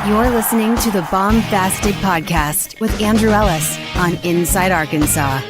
You're listening to the Baumbastic Podcast with Andrew Ellis on Inside Arkansas.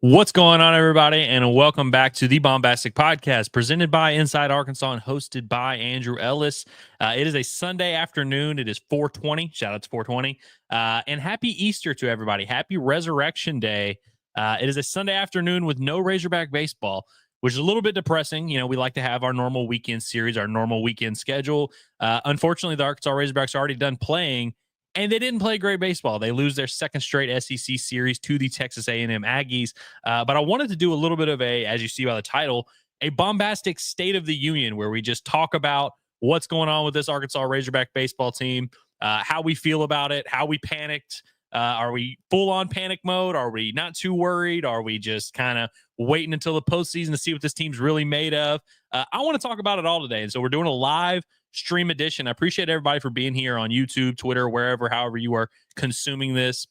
What's going on, everybody, and welcome back to the Baumbastic Podcast, presented by Inside Arkansas and hosted by Andrew Ellis. It is a Sunday afternoon. It is 4:20. Shout out to 4:20. And happy Easter to everybody. Happy Resurrection Day. It is a Sunday afternoon with no Razorback baseball, which is a little bit depressing. You know, we like to have our normal weekend series, our normal weekend schedule. Unfortunately, the Arkansas Razorbacks are already done playing, and they didn't play great baseball. They lose their second straight SEC series to the Texas A&M Aggies. But I wanted to do a little bit of a, as you see by the title, a bombastic State of the Union, where we just talk about what's going on with this Arkansas Razorback baseball team, how we feel about it, how we panicked. Are we full on panic mode? Are we not too worried? Are we just kind of waiting until the postseason to see what this team's really made of? I want to talk about it all today. And so we're doing a live stream edition. I appreciate everybody for being here on YouTube, Twitter, wherever, however you are consuming this.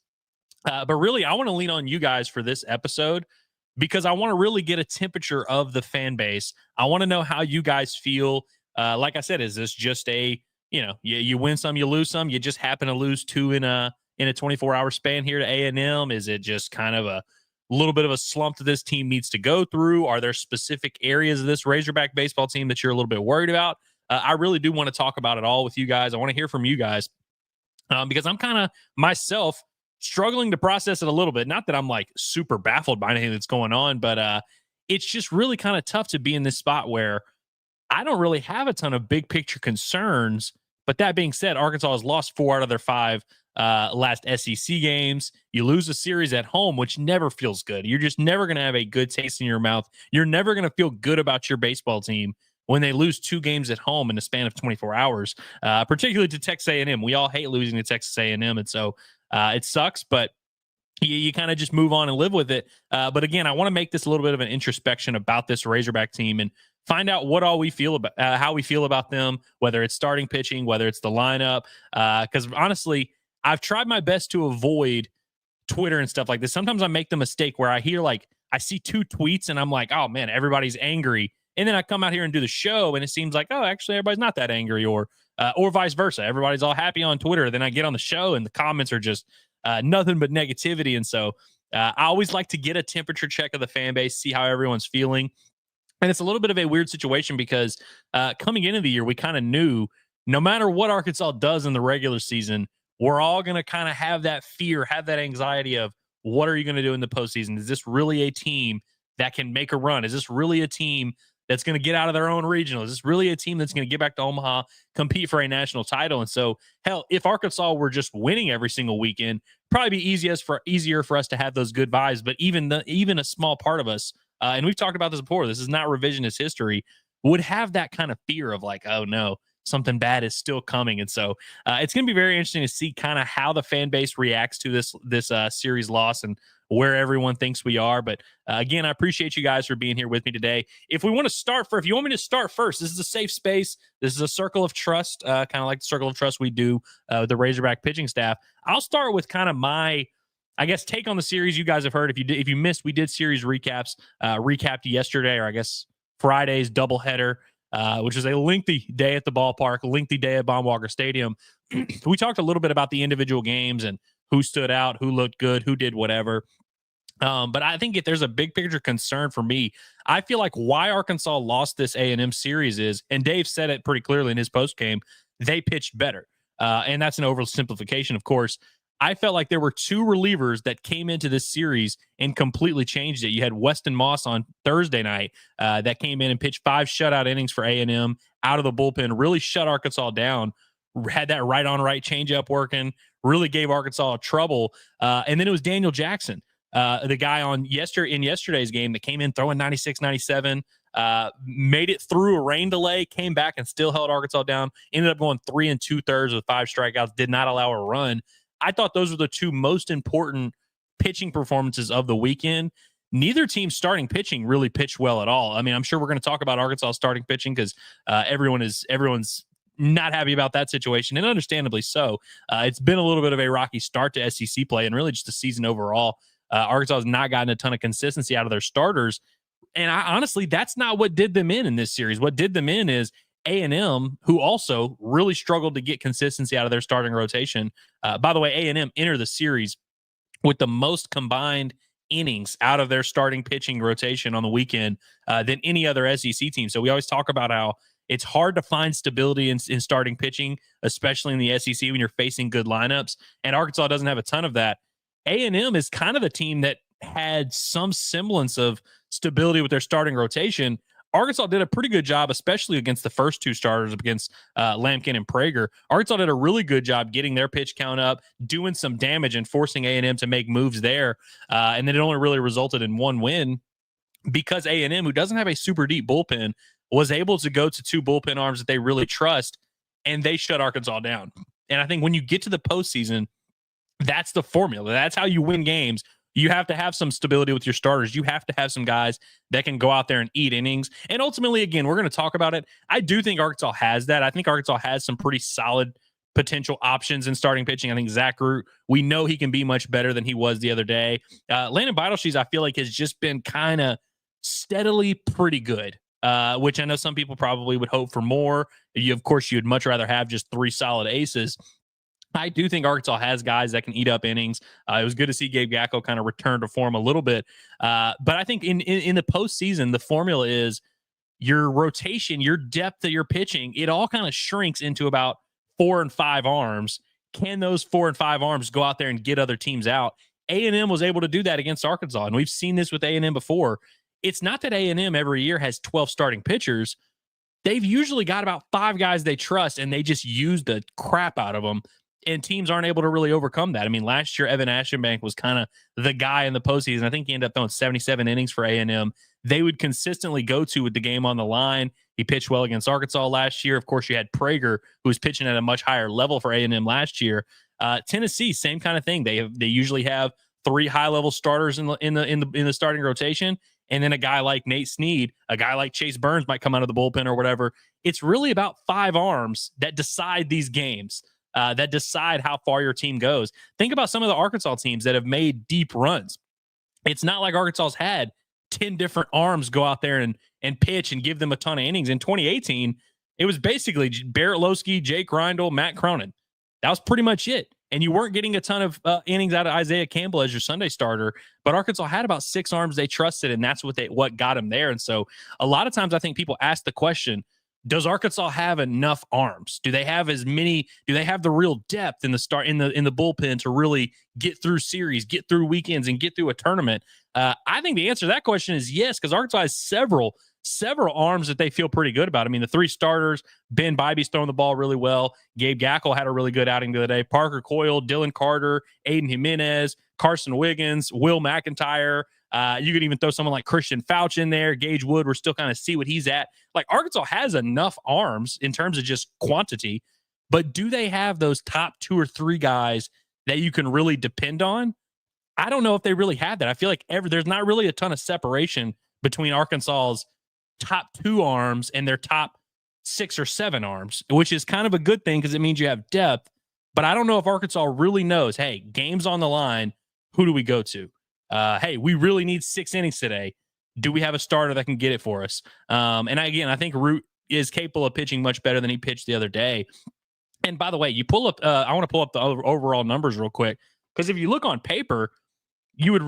But really, I want to lean on you guys for this episode because I want to really get a temperature of the fan base. I want to know how you guys feel. Like I said, is this just a, you win some, you lose some, you just happen to lose two in a 24-hour span here to A&M? Is it just kind of a little bit of a slump that this team needs to go through? Are there specific areas of this Razorback baseball team that you're a little bit worried about? I really do want to talk about it all with you guys. I want to hear from you guys because I'm kind of myself struggling to process it a little bit. Not that I'm like super baffled by anything that's going on, but it's just really kind of tough to be in this spot where I don't really have a ton of big picture concerns. But that being said, Arkansas has lost 4 out of their 5 last SEC games. You lose a series at home, which never feels good. You're just never going to have a good taste in your mouth. You're never going to feel good about your baseball team when they lose 2 games at home in a span of 24 hours, particularly to Texas A&M. We all hate losing to Texas A&M, and so it sucks, but you kind of just move on and live with it. But again, I want to make this a little bit of an introspection about this Razorback team and find out what all we feel about, how we feel about them, whether it's starting pitching, whether it's the lineup. Because honestly, I've tried my best to avoid Twitter and stuff like this. Sometimes I make the mistake where I see 2 tweets and I'm like, oh man, everybody's angry. And then I come out here and do the show and it seems like, oh, actually everybody's not that angry, or vice versa. Everybody's all happy on Twitter. Then I get on the show and the comments are just nothing but negativity. And so I always like to get a temperature check of the fan base, see how everyone's feeling. And it's a little bit of a weird situation because coming into the year, we kind of knew no matter what Arkansas does in the regular season, we're all going to kind of have that fear, have that anxiety of what are you going to do in the postseason? Is this really a team that can make a run? Is this really a team that's going to get out of their own regional? Is this really a team that's going to get back to Omaha, compete for a national title? And so, hell, if Arkansas were just winning every single weekend, probably be easier for us to have those good vibes. But even a small part of us, and we've talked about this before, this is not revisionist history, would have that kind of fear of like, oh no, something bad is still coming. And so it's going to be very interesting to see kind of how the fan base reacts to this series loss and where everyone thinks we are. But again, I appreciate you guys for being here with me today. If you want me to start first, this is a safe space. This is a circle of trust, kind of like the circle of trust we do the Razorback pitching staff. I'll start with kind of my, I guess, take on the series. You guys have heard, if you missed, we did series recaps, recapped yesterday, or I guess Friday's doubleheader, which was a lengthy day at the ballpark, lengthy day at Baumwalker Stadium. We talked a little bit about the individual games and who stood out, who looked good, who did whatever. But I think if there's a big picture concern for me, I feel like why Arkansas lost this A&M series is, and Dave said it pretty clearly in his post game, they pitched better. And that's an oversimplification, of course. I felt like there were 2 relievers that came into this series and completely changed it. You had Weston Moss on Thursday night that came in and pitched 5 shutout innings for A&M out of the bullpen, really shut Arkansas down, had that right-on-right changeup working, really gave Arkansas trouble. And then it was Daniel Jackson, the guy in yesterday's game that came in throwing 96, 97, made it through a rain delay, came back and still held Arkansas down, ended up going 3 2/3 with 5 strikeouts, did not allow a run. I thought those were the 2 most important pitching performances of the weekend. Neither team's starting pitching really pitched well at all. I mean, I'm sure we're going to talk about Arkansas starting pitching because everyone's not happy about that situation, and understandably so. It's been a little bit of a rocky start to SEC play and really just the season overall. Arkansas has not gotten a ton of consistency out of their starters, and honestly, that's not what did them in this series. What did them in is A&M, who also really struggled to get consistency out of their starting rotation. By the way, A&M entered the series with the most combined innings out of their starting pitching rotation on the weekend than any other SEC team. So we always talk about how it's hard to find stability in starting pitching, especially in the SEC when you're facing good lineups. And Arkansas doesn't have a ton of that. A&M is kind of the team that had some semblance of stability with their starting rotation. Arkansas did a pretty good job, especially against the first two starters against Lampkin and Prager. Arkansas did a really good job getting their pitch count up, doing some damage and forcing A&M to make moves there. And then it only really resulted in one win because A&M, who doesn't have a super deep bullpen, was able to go to two bullpen arms that they really trust, and they shut Arkansas down. And I think when you get to the postseason, that's the formula. That's how you win games. You have to have some stability with your starters. You have to have some guys that can go out there and eat innings. And ultimately, again, we're going to talk about it. I do think Arkansas has that. I think Arkansas has some pretty solid potential options in starting pitching. I think Zach Root, we know he can be much better than he was the other day. Landon Beidelshees, I feel like, has just been kind of steadily pretty good, which I know some people probably would hope for more. Of course, you'd much rather have just three solid aces. I do think Arkansas has guys that can eat up innings. It was good to see Gabe Gackle kind of return to form a little bit. But I think in the postseason, the formula is your rotation, your depth that you're pitching, it all kind of shrinks into about 4 and 5 arms. Can those 4 and 5 arms go out there and get other teams out? A&M was able to do that against Arkansas, and we've seen this with A&M before. It's not that A&M every year has 12 starting pitchers. They've usually got about 5 guys they trust, and they just use the crap out of them. And teams aren't able to really overcome that. I mean, last year, Evan Ashenbank was kind of the guy in the postseason. I think he ended up throwing 77 innings for A&M. They would consistently go to with the game on the line. He pitched well against Arkansas last year. Of course, you had Prager, who was pitching at a much higher level for A&M last year. Tennessee, same kind of thing. They usually have 3 high-level starters in the starting rotation, and then a guy like Nate Snead, a guy like Chase Burns might come out of the bullpen or whatever. It's really about 5 arms that decide these games. That decide how far your team goes. Think about some of the Arkansas teams that have made deep runs. It's not like Arkansas's had 10 different arms go out there and pitch and give them a ton of innings. In 2018, it was basically Barrett Losky, Jake Reindl, Matt Cronin. That was pretty much it. And you weren't getting a ton of innings out of Isaiah Campbell as your Sunday starter, but Arkansas had about 6 arms they trusted, and that's what got them there. And so a lot of times I think people ask the question, does Arkansas have enough arms? Do they have as many? Do they have the real depth in the bullpen to really get through series, get through weekends, and get through a tournament? I think the answer to that question is yes, because Arkansas has several arms that they feel pretty good about. I mean, the 3 starters, Ben Bybee's throwing the ball really well. Gabe Gackle had a really good outing the other day. Parker Coyle, Dylan Carter, Aiden Jimenez, Carson Wiggins, Will McIntyre. You could even throw someone like Christian Fouch in there. Gage Wood, we're still kind of see what he's at. Like, Arkansas has enough arms in terms of just quantity, but do they have those top 2 or 3 guys that you can really depend on? I don't know if they really have that. I feel like there's not really a ton of separation between Arkansas's top 2 arms and their top 6 or 7 arms, which is kind of a good thing because it means you have depth. But I don't know if Arkansas really knows, hey, game's on the line. Who do we go to? Hey, we really need 6 innings today. Do we have a starter that can get it for us? I think Root is capable of pitching much better than he pitched the other day. And by the way, you pull up, I want to pull up the overall numbers real quick, because if you look on paper, you'd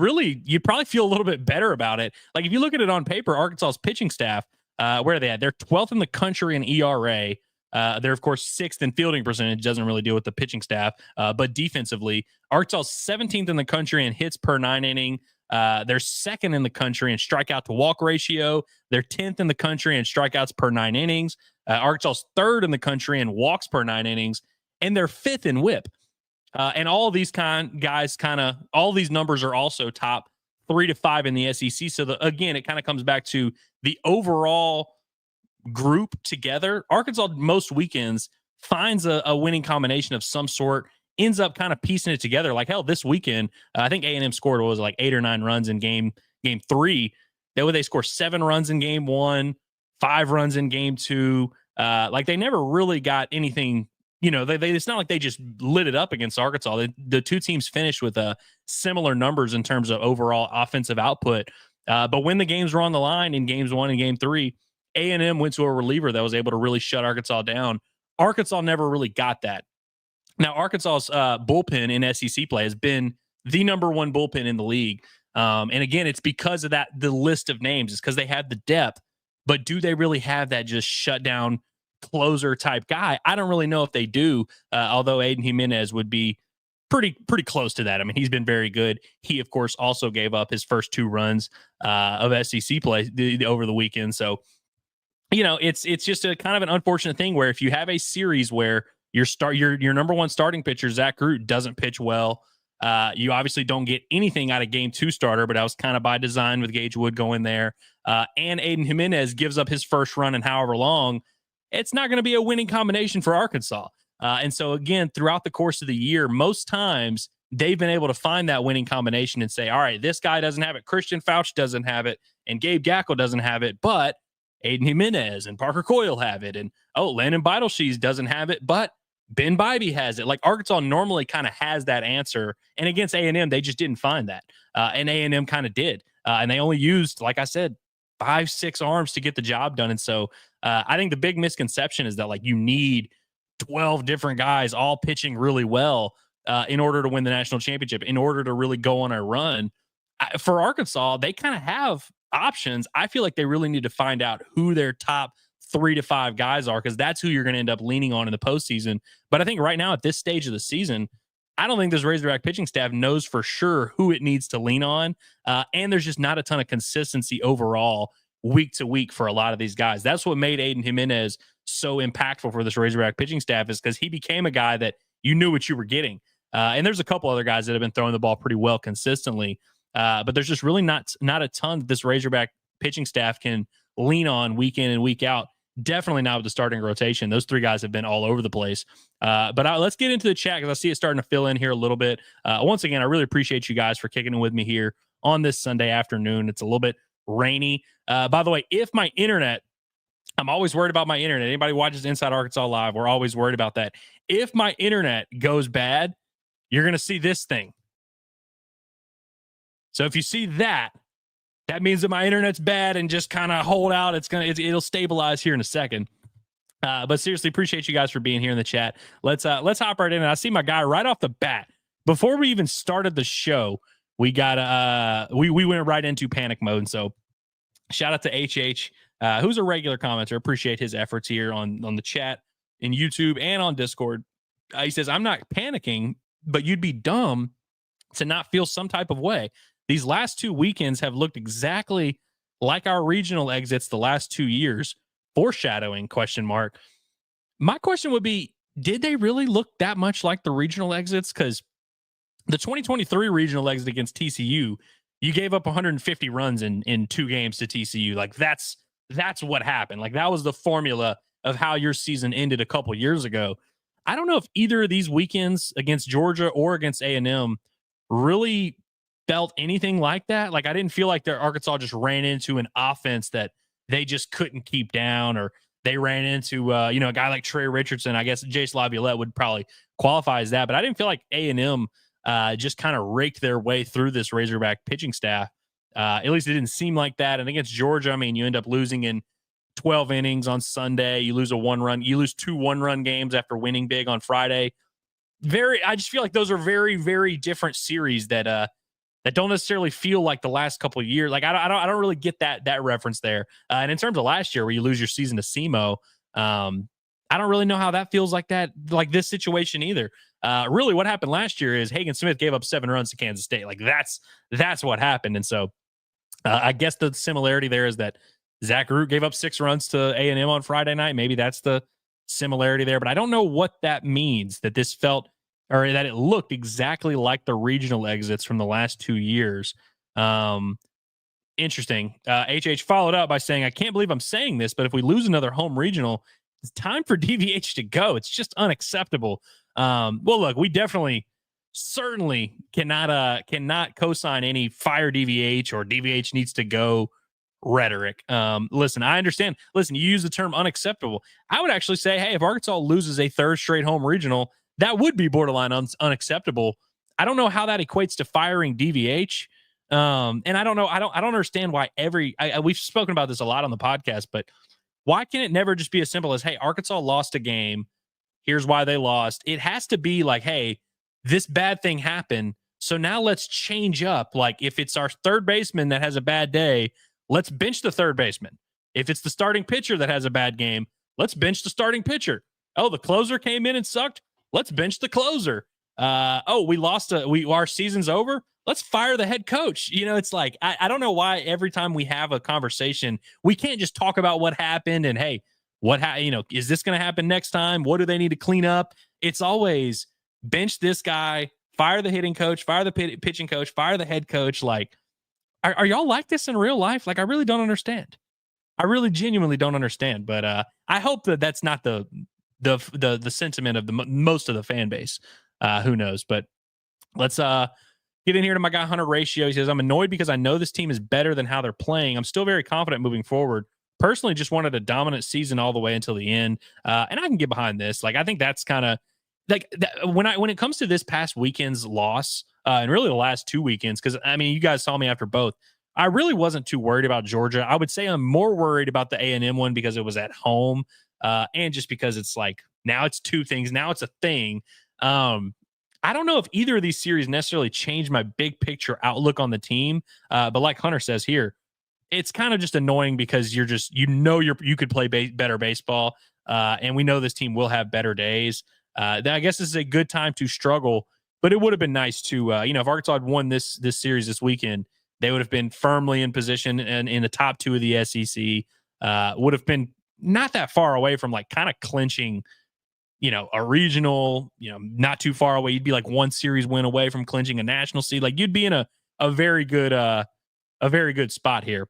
probably feel a little bit better about it. Like, if you look at it on paper, Arkansas's pitching staff, where are they at? They're 12th in the country in ERA. They're, of course, 6th in fielding percentage. Doesn't really deal with the pitching staff. But defensively, Arkansas's 17th in the country in hits per 9 inning. They're 2nd in the country in strikeout to walk ratio. They're 10th in the country in strikeouts per 9 innings. Arkansas's 3rd in the country in walks per 9 innings. And they're 5th in whip. And all these all these numbers are also top 3 to 5 in the SEC. So again, it kind of comes back to the overall group together. Arkansas most weekends finds a winning combination of some sort, ends up kind of piecing it together. Like, hell, this weekend, I think A&M scored like 8 or 9 runs in game 3. They score 7 runs in game 1, 5 runs in game 2. Like, they never really got anything. It's not like they just lit it up against Arkansas. The 2 teams finished with similar numbers in terms of overall offensive output. But when the games were on the line in games 1 and game 3, A&M went to a reliever that was able to really shut Arkansas down. Arkansas never really got that. Now, Arkansas's bullpen in SEC play has been the number one bullpen in the league. And again, it's because of the list of names. It's because they have the depth. But do they really have that just shutdown closer type guy? I don't really know if they do, although Andrew Jimenez would be pretty close to that. I mean, he's been very good. He, of course, also gave up his first 2 runs of SEC play over the weekend. So, it's just a kind of an unfortunate thing where if you have a series where your number one starting pitcher, Zach Root, doesn't pitch well, you obviously don't get anything out of game 2 starter, but that was kind of by design with Gage Wood going there. And Andrew Jimenez gives up his first run in however long. It's not going to be a winning combination for Arkansas. And so, again, throughout the course of the year, most times they've been able to find that winning combination and say, all right, this guy doesn't have it, Christian Fauch doesn't have it, and Gabe Gackle doesn't have it, but Andrew Jimenez and Parker Coyle have it. And, Landon Beidelshees doesn't have it, but Ben Bybee has it. Like, Arkansas normally kind of has that answer. And against A&M, they just didn't find that. And A&M kind of did. And they only used, like I said, 5-6 arms to get the job done. And so I think the big misconception is that, like, you need 12 different guys all pitching really well in order to win the national championship, in order to really go on a run. For Arkansas, they kind of have options. I feel like they really need to find out who their top 3 to 5 guys are, because that's who you're going to end up leaning on in the postseason. But I think right now at this stage of the season, I don't think this Razorback pitching staff knows for sure who it needs to lean on. And there's just not a ton of consistency overall week to week for a lot of these guys. That's what made Andrew Jimenez so impactful for this Razorback pitching staff, is because he became a guy that you knew what you were getting. And there's a couple other guys that have been throwing the ball pretty well consistently. But there's just really not a ton that this Razorback pitching staff can lean on week in and week out. Definitely not with the starting rotation. Those 3 guys have been all over the place. But let's get into the chat, because I see it starting to fill in here a little bit. Once again, I really appreciate you guys for kicking it with me here on this Sunday afternoon. It's a little bit rainy. By the way, if my internet, I'm always worried about my internet. Anybody watches Inside Arkansas Live, we're always worried about that. If my internet goes bad, you're going to see this thing. So if you see that means that my internet's bad, and just kind of hold out. It'll stabilize here in a second. But seriously, appreciate you guys for being here in the chat. Let's hop right in. And I see my guy right off the bat. Before we even started the show, we got we went right into panic mode. And so shout out to HH, who's a regular commenter. Appreciate his efforts here on the chat in YouTube and on Discord. He says, I'm not panicking, but you'd be dumb to not feel some type of way. These last 2 weekends have looked exactly like our regional exits the last 2 years. Foreshadowing, ? My question would be, did they really look that much like the regional exits? Because the 2023 regional exit against TCU, you gave up 150 runs in 2 games to TCU. Like, that's what happened. Like, that was the formula of how your season ended a couple years ago. I don't know if either of these weekends against Georgia or against A&M really felt anything like that. Like, I didn't feel like Arkansas just ran into an offense that they just couldn't keep down, or they ran into a guy like Trey Richardson. I guess Jace Laviolette would probably qualify as that, but I didn't feel like A&M just kind of raked their way through this Razorback pitching staff. At least it didn't seem like that. And against Georgia, I mean, you end up losing in 12 innings on Sunday. You lose 2 1-run games after winning big on Friday. I just feel like those are very, very different series that don't necessarily feel like the last couple of years. Like, I don't really get that reference there. And in terms of last year, where you lose your season to SEMO, I don't really know how that feels like this situation either. Really, what happened last year is Hagen Smith gave up 7 runs to Kansas State. Like, that's what happened. And so I guess the similarity there is that Zach Root gave up 6 runs to A&M on Friday night. Maybe that's the similarity there, but I don't know what that means, that this felt, or that it looked exactly like the regional exits from the last 2 years. Interesting. HH followed up by saying, I can't believe I'm saying this, but if we lose another home regional, it's time for DVH to go. It's just unacceptable. Well, look, we certainly cannot co-sign any fire DVH or DVH needs to go rhetoric. Listen, I understand. Listen, you use the term unacceptable. I would actually say, hey, if Arkansas loses a 3rd straight home regional, that would be borderline unacceptable. I don't know how that equates to firing DVH. And I don't know. I don't understand why we've spoken about this a lot on the podcast, but Why can it never just be as simple as, hey, Arkansas lost a game. Here's why they lost. It has to be like, hey, this bad thing happened. So now let's change up. Like if it's our third baseman that has a bad day, let's bench the third baseman. If it's the starting pitcher that has a bad game, let's bench the starting pitcher. Oh, the closer came in and sucked. Let's bench the closer. We lost. Our season's over. Let's fire the head coach. It's like, I don't know why every time we have a conversation, we can't just talk about what happened and, hey, is this going to happen next time? What do they need to clean up? It's always bench this guy, fire the hitting coach, fire the pitching coach, fire the head coach. Like, are y'all like this in real life? Like, I really don't understand. I really genuinely don't understand. But I hope that that's not the sentiment of the most of the fan base. Who knows? But let's get in here to my guy Hunter Ratio. He says, I'm annoyed because I know this team is better than how they're playing. I'm still very confident moving forward. Personally, just wanted a dominant season all the way until the end. And I can get behind this. Like, I think that's kind of like when it comes to this past weekend's loss, and really the last 2 weekends, because I mean, you guys saw me after both. I really wasn't too worried about Georgia. I would say I'm more worried about the A&M one because it was at home, and just because it's like now it's two things. Now it's a thing. I don't know if either of these series necessarily changed my big picture outlook on the team, but like Hunter says here, it's kind of just annoying because you're just you could play better baseball, and we know this team will have better days. I guess this is a good time to struggle, but it would have been nice to if Arkansas had won this series this weekend, they would have been firmly in position and in the top 2 of the SEC. Would have been not that far away from like kind of clinching, a regional, not too far away. You'd be like one series win away from clinching a national seed. Like you'd be in a very good spot here.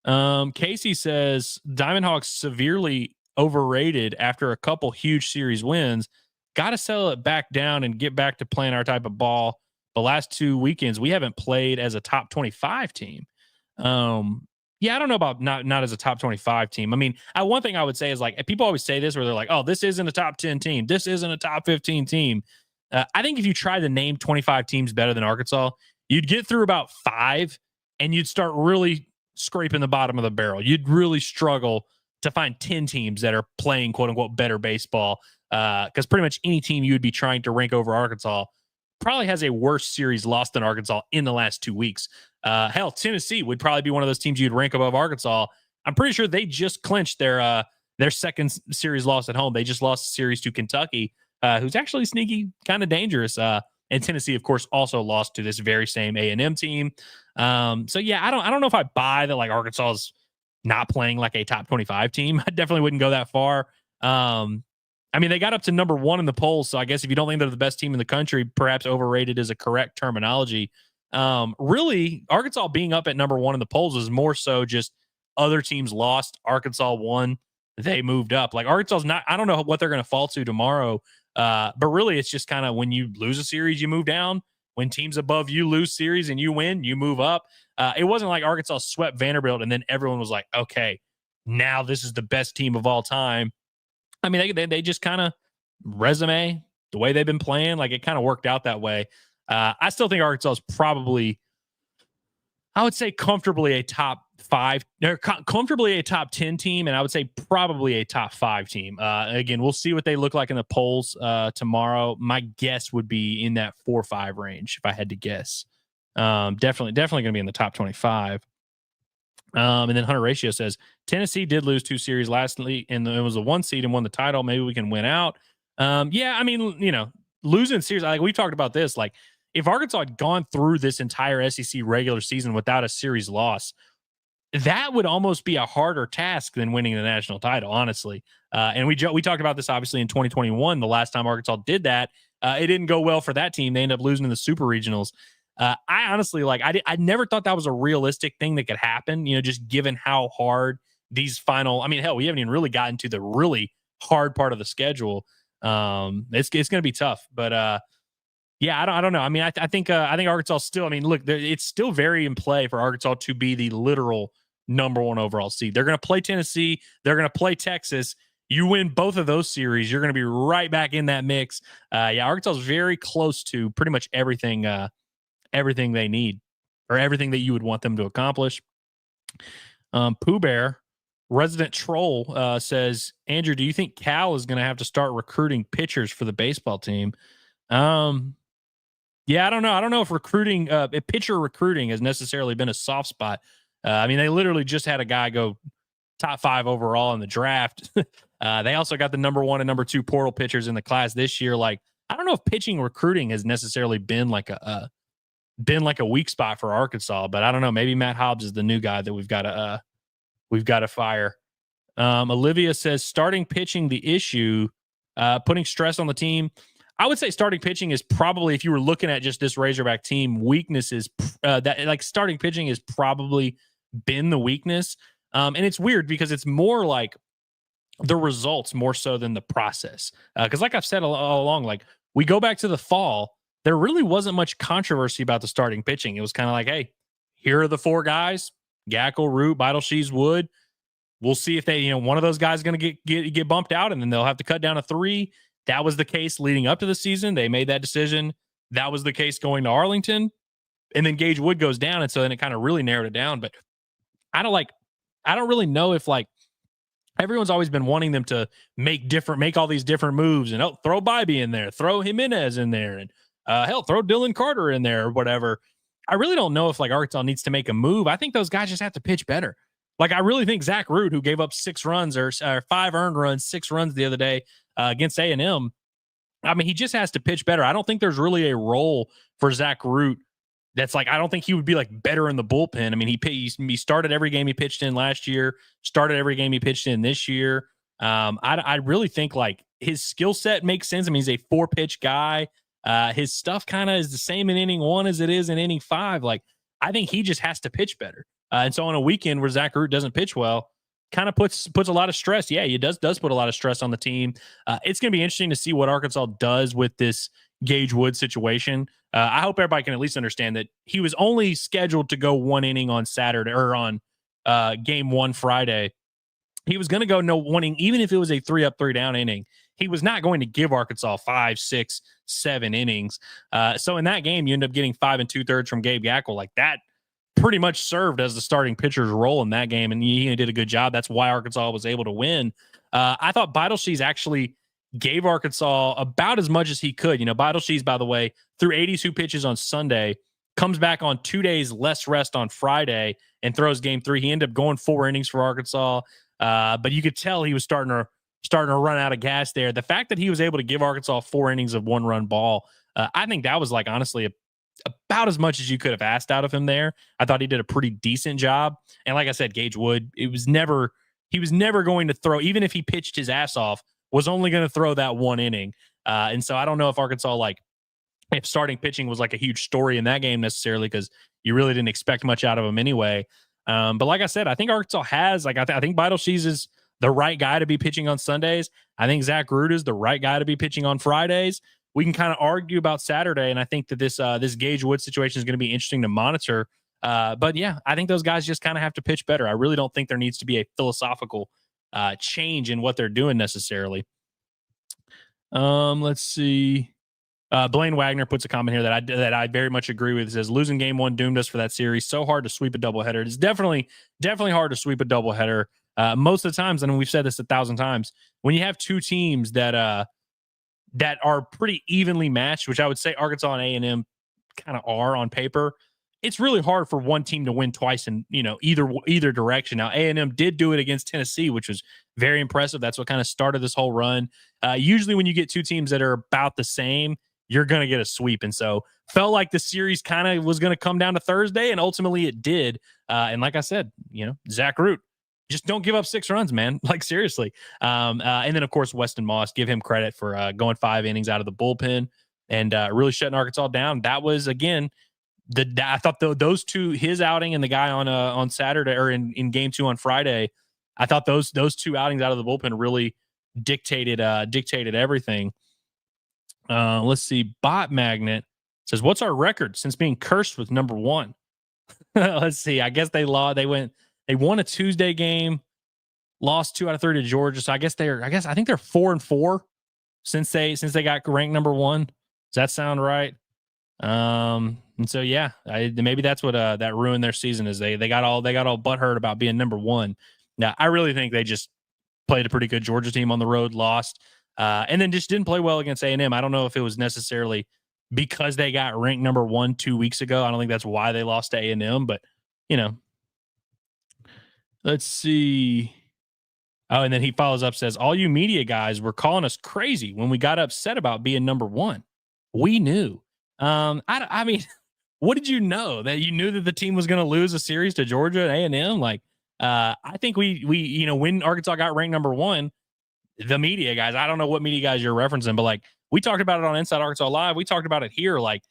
Casey says Diamond Hogs severely overrated after a couple huge series wins. Got to settle it back down and get back to playing our type of ball. The last 2 weekends, we haven't played as a top 25 team. Yeah, I don't know about not as a top 25 team. I mean, one thing I would say is like, people always say this where they're like, oh, this isn't a top 10 team. This isn't a top 15 team. I think if you try to name 25 teams better than Arkansas, you'd get through about 5 and you'd start really scraping the bottom of the barrel. You'd really struggle to find 10 teams that are playing quote unquote better baseball. Because pretty much any team you would be trying to rank over Arkansas probably has a worse series lost than Arkansas in the last 2 weeks. Hell, Tennessee would probably be one of those teams you'd rank above Arkansas. I'm pretty sure they just clinched their second series loss at home. They just lost the series to Kentucky, who's actually sneaky, kind of dangerous. And Tennessee, of course, also lost to this very same A&M team. So yeah, I don't know if I buy that like Arkansas is not playing like a top 25 team. I definitely wouldn't go that far. I mean, they got up to number 1 in the polls. So I guess if you don't think they're the best team in the country, perhaps overrated is a correct terminology. Really, Arkansas being up at number 1 in the polls is more so just other teams lost. Arkansas won. They moved up. Like Arkansas's not, I don't know what they're going to fall to tomorrow. But really, it's just kind of when you lose a series, you move down. When teams above you lose series and you win, you move up. It wasn't like Arkansas swept Vanderbilt and then everyone was like, okay, now this is the best team of all time. I mean, they just kind of resume the way they've been playing. Like it kind of worked out that way. I still think Arkansas is probably, I would say comfortably a top 5, comfortably a top 10 team. And I would say probably a top 5 team. Again, we'll see what they look like in the polls tomorrow. My guess would be in that 4 or 5 range. If I had to guess, definitely going to be in the top 25. And then Hunter Ratio says Tennessee did lose 2 series lastly, and it was a 1 seed and won the title. Maybe we can win out. Yeah, I mean, losing series, like we talked about this, like if Arkansas had gone through this entire SEC regular season without a series loss, that would almost be a harder task than winning the national title, honestly. And we talked about this obviously in 2021, the last time Arkansas did that. It didn't go well for that team. They ended up losing in the super regionals. I honestly, I never thought that was a realistic thing that could happen, just given how hard these final, I mean, hell, we haven't even really gotten to the really hard part of the schedule. It's going to be tough, but yeah, I don't know. I mean, I think Arkansas still, I mean, look, it's still very in play for Arkansas to be the literal number 1 overall seed. They're going to play Tennessee. They're going to play Texas. You win both of those series, you're going to be right back in that mix. Yeah, Arkansas is very close to pretty much everything they need or everything that you would want them to accomplish. Pooh Bear Resident Troll says, Andrew, do you think Cal is going to have to start recruiting pitchers for the baseball team? Yeah, I don't know. I don't know if recruiting, if pitcher recruiting has necessarily been a soft spot. I mean, they literally just had a guy go top 5 overall in the draft. They also got the number 1 and number 2 portal pitchers in the class this year. Like, I don't know if pitching recruiting has necessarily been like a weak spot for Arkansas, but I don't know. Maybe Matt Hobbs is the new guy that we've got to fire. Olivia says starting pitching the issue, putting stress on the team. I would say starting pitching is probably, if you were looking at just this Razorback team, weaknesses that like starting pitching has probably been the weakness. And it's weird because it's more like the results more so than the process. Because like I've said all along, like we go back to the fall, there really wasn't much controversy about the starting pitching. It was kind of like, hey, here are the 4 guys, Gackle, Root, Shees, Wood. We'll see if they, one of those guys is going to get bumped out, and then they'll have to cut down to 3. That was the case leading up to the season. They made that decision. That was the case going to Arlington. And then Gage Wood goes down. And so then it kind of really narrowed it down. But I don't really know if like everyone's always been wanting them to make all these different moves and throw Bybee in there, throw Jimenez in there, and throw Dylan Carter in there or whatever. I really don't know if like Arkansas needs to make a move. I think those guys just have to pitch better. Like, I really think Zach Root, who gave up 6 runs or 5 earned runs, 6 runs the other day against A&M, I mean, he just has to pitch better. I don't think there's really a role for Zach Root that's like, I don't think he would be like better in the bullpen. I mean, he started every game he pitched in last year, started every game he pitched in this year. I really think like his skill set makes sense. I mean, he's a 4-pitch guy. His stuff kind of is the same in inning 1 as it is in inning 5. Like, I think he just has to pitch better. And so on a weekend where Zach Root doesn't pitch well, kind of puts a lot of stress. Yeah, he does put a lot of stress on the team. It's going to be interesting to see what Arkansas does with this Gage Wood situation. I hope everybody can at least understand that he was only scheduled to go 1 inning on Saturday or on game 1 Friday. He was going to go no 1 inning, even if it was a 3-up, 3-down inning. He was not going to give Arkansas 5, 6, 7 innings. So in that game, you end up getting 5 2/3 from Gabe Gackle. Like that pretty much served as the starting pitcher's role in that game, and he did a good job. That's why Arkansas was able to win. I thought Shees actually gave Arkansas about as much as he could. Shees, by the way, threw 82 pitches on Sunday, comes back on 2 days less rest on Friday, and throws game 3. He ended up going 4 innings for Arkansas, but you could tell he was starting to run out of gas there. The fact that he was able to give Arkansas 4 innings of 1-run ball, I think that was like honestly about as much as you could have asked out of him there. I thought he did a pretty decent job. And like I said, Gage Wood, he was never going to throw, even if he pitched his ass off, was only going to throw that 1 inning. And so I don't know if Arkansas, like, if starting pitching was like a huge story in that game necessarily, because you really didn't expect much out of him anyway. But like I said, I think Arkansas has, like, I think Shees is the right guy to be pitching on Sundays. I think Zach Root is the right guy to be pitching on Fridays. We can kind of argue about Saturday, and I think that this Gage Wood situation is going to be interesting to monitor. But yeah, I think those guys just kind of have to pitch better. I really don't think there needs to be a philosophical change in what they're doing necessarily. Let's see. Blaine Wagner puts a comment here that I very much agree with. It says losing game 1 doomed us for that series. So hard to sweep a doubleheader. It's definitely hard to sweep a doubleheader. Most of the times, and we've said this 1,000 times, when you have 2 teams that are pretty evenly matched, which I would say Arkansas and A&M kind of are on paper, it's really hard for one team to win twice in either direction. Now A&M did do it against Tennessee, which was very impressive. That's what kind of started this whole run. Usually when you get 2 teams that are about the same, you're going to get a sweep. And so felt like the series kind of was going to come down to Thursday, and ultimately it did. And like I said, Zach Root, just don't give up 6 runs, man. Like, seriously. And then, of course, Weston Moss, give him credit for going 5 innings out of the bullpen and really shutting Arkansas down. That was, again, I thought those 2, his outing and the guy on Saturday or in game 2 on Friday, I thought those 2 outings out of the bullpen really dictated everything. Let's see. Bot Magnet says, "What's our record since being cursed with number 1?" Let's see. I guess they won a Tuesday game, lost 2 out of 3 to Georgia. So I think they're 4-4 since they got ranked number 1. Does that sound right? And so yeah, maybe that's what that ruined their season, is they got all butthurt about being number 1. Now, I really think they just played a pretty good Georgia team on the road, lost, and then just didn't play well against A&M. I don't know if it was necessarily because they got ranked number 1 2 weeks ago. I don't think that's why they lost to A&M, but, let's see. Oh, and then he follows up, says, all you media guys were calling us crazy when we got upset about being number 1. We knew. I mean, what did you know? That you knew that the team was going to lose a series to Georgia and A&M? Like, I think we when Arkansas got ranked number 1, the media guys, I don't know what media guys you're referencing, but like we talked about it on Inside Arkansas Live. We talked about it here. Like,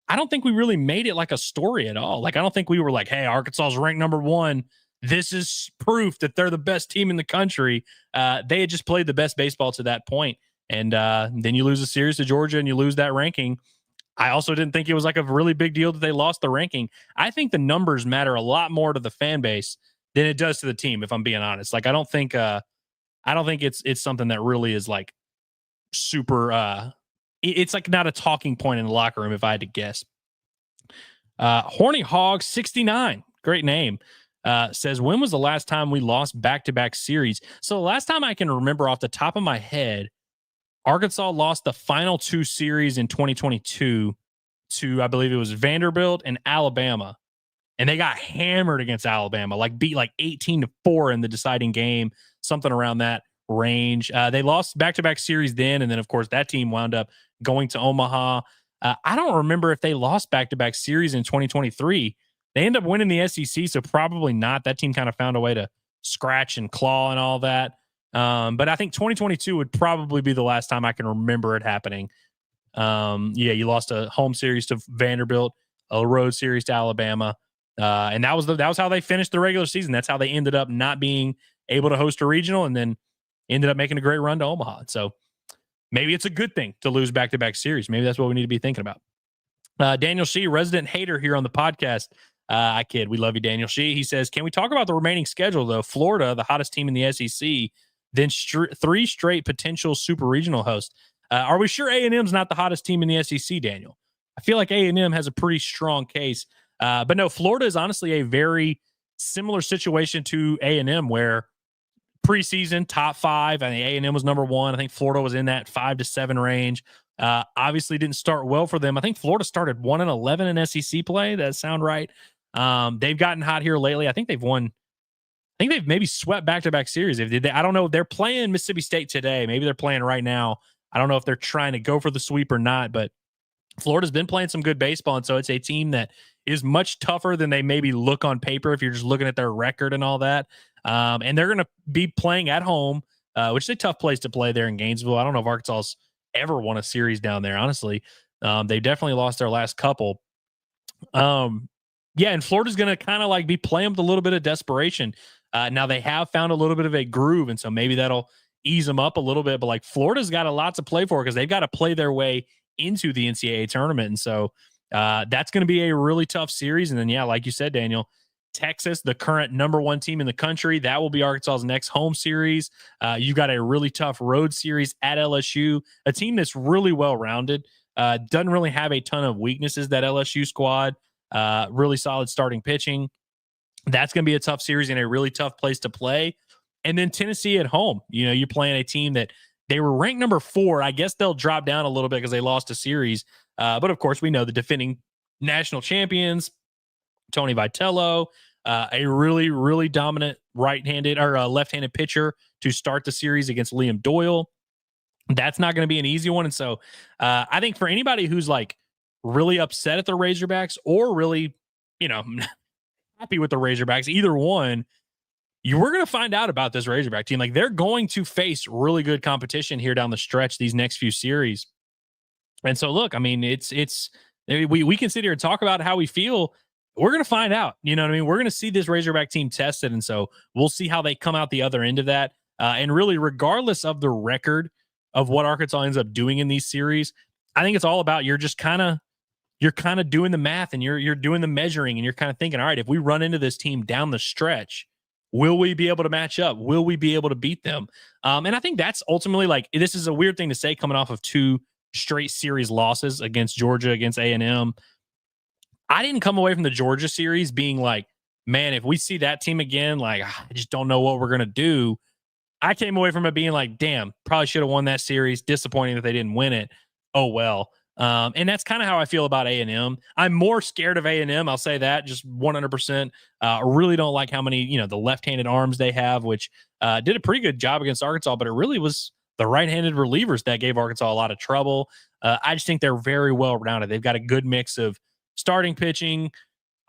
I don't think we really made it like a story at all. Like, I don't think we were like, hey, Arkansas is ranked number 1. This is proof that they're the best team in the country. They had just played the best baseball to that point. And then you lose a series to Georgia and you lose that ranking. I also didn't think it was like a really big deal that they lost the ranking. I think the numbers matter a lot more to the fan base than it does to the team, if I'm being honest. Like, I don't think it's something that really is like super it's like not a talking point in the locker room, if I had to guess. Horny Hog 69, great name. Says, when was the last time we lost back-to-back series? So the last time I can remember off the top of my head, Arkansas lost the final 2 series in 2022 to, I believe it was Vanderbilt and Alabama. And they got hammered against Alabama, like beat like 18-4 in the deciding game, something around that range. They lost back-to-back series then. And then, of course, that team wound up going to Omaha. I don't remember if they lost back-to-back series in 2023. They end up winning the SEC, so probably not. That team kind of found a way to scratch and claw and all that. But I think 2022 would probably be the last time I can remember it happening. You lost a home series to Vanderbilt, a road series to Alabama, and that was how they finished the regular season. That's how they ended up not being able to host a regional, and then ended up making a great run to Omaha. So maybe it's a good thing to lose back-to-back series. Maybe that's what we need to be thinking about. Daniel Shee, resident hater here on the podcast. I kid. We love you, Daniel Shee. He says, can we talk about the remaining schedule, though? Florida, the hottest team in the SEC, then 3 straight potential super regional hosts. Are we sure A&M's not the hottest team in the SEC, Daniel? I feel like A&M has a pretty strong case. But no, Florida is honestly a very similar situation to A&M, where preseason top 5, I think A&M was number 1. I think Florida was in that 5 to 7 range. Obviously didn't start well for them. I think Florida started 1-11 in SEC play. That sound right? They've gotten hot here lately. I think they've won. I think they've maybe swept back-to-back series. I don't know. They're playing Mississippi State today. Maybe they're playing right now. I don't know if they're trying to go for the sweep or not, but Florida's been playing some good baseball, and so it's a team that is much tougher than they maybe look on paper if you're just looking at their record and all that. And they're going to be playing at home, which is a tough place to play there in Gainesville. I don't know if Arkansas's ever won a series down there, honestly. They definitely lost their last couple. And Florida's going to kind of like be playing with a little bit of desperation. Now they have found a little bit of a groove, and so maybe that'll ease them up a little bit. But like Florida's got a lot to play for because they've got to play their way into the NCAA tournament. And so that's going to be a really tough series. And then, like you said, Daniel, Texas, the current number 1 team in the country, that will be Arkansas's next home series. You got a really tough road series at LSU, a team that's really well-rounded, doesn't really have a ton of weaknesses, that LSU squad, really solid starting pitching. That's going to be a tough series and a really tough place to play. And then Tennessee at home, you're playing a team that they were ranked number 4. I guess they'll drop down a little bit because they lost a series. But of course, we know the defending national champions, Tony Vitello, a really, really dominant right-handed or left-handed pitcher to start the series against Liam Doyle. That's not going to be an easy one. And so I think for anybody who's like really upset at the Razorbacks or really, happy with the Razorbacks, either one, we're going to find out about this Razorback team. Like, they're going to face really good competition here down the stretch, these next few series. And so, look, I mean, we can sit here and talk about how we feel. We're going to find out, you know what I mean? We're going to see this Razorback team tested. And so we'll see how they come out the other end of that. And really, regardless of the record of what Arkansas ends up doing in these series, I think it's all about you're kind of doing the math and you're doing the measuring and you're kind of thinking, all right, if we run into this team down the stretch, will we be able to match up? Will we be able to beat them? And I think that's ultimately, like, this is a weird thing to say coming off of 2 straight series losses against Georgia, against A&M. I didn't come away from the Georgia series being like, man, if we see that team again, like, I just don't know what we're going to do. I came away from it being like, damn, probably should have won that series. Disappointing that they didn't win it. Oh, well. And that's kind of how I feel about A&M. I'm more scared of A&M. I'll say that just 100%. I really don't like how many, the left-handed arms they have, which did a pretty good job against Arkansas, but it really was the right-handed relievers that gave Arkansas a lot of trouble. I just think they're very well-rounded. They've got a good mix of starting pitching,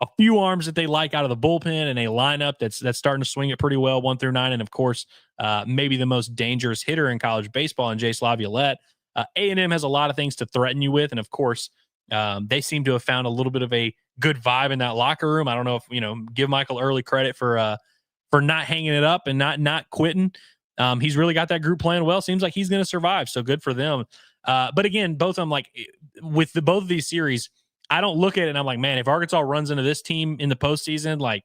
a few arms that they like out of the bullpen, and a lineup that's starting to swing it pretty well, 1 through 9. And of course, maybe the most dangerous hitter in college baseball in Jace Laviolette. A&M has a lot of things to threaten you with. And of course, they seem to have found a little bit of a good vibe in that locker room. I don't know if, give Michael Early credit for not hanging it up and not quitting. He's really got that group playing well. Seems like he's going to survive. So good for them. But again, both of them, like with both of these series, I don't look at it and I'm like, man, if Arkansas runs into this team in the postseason, like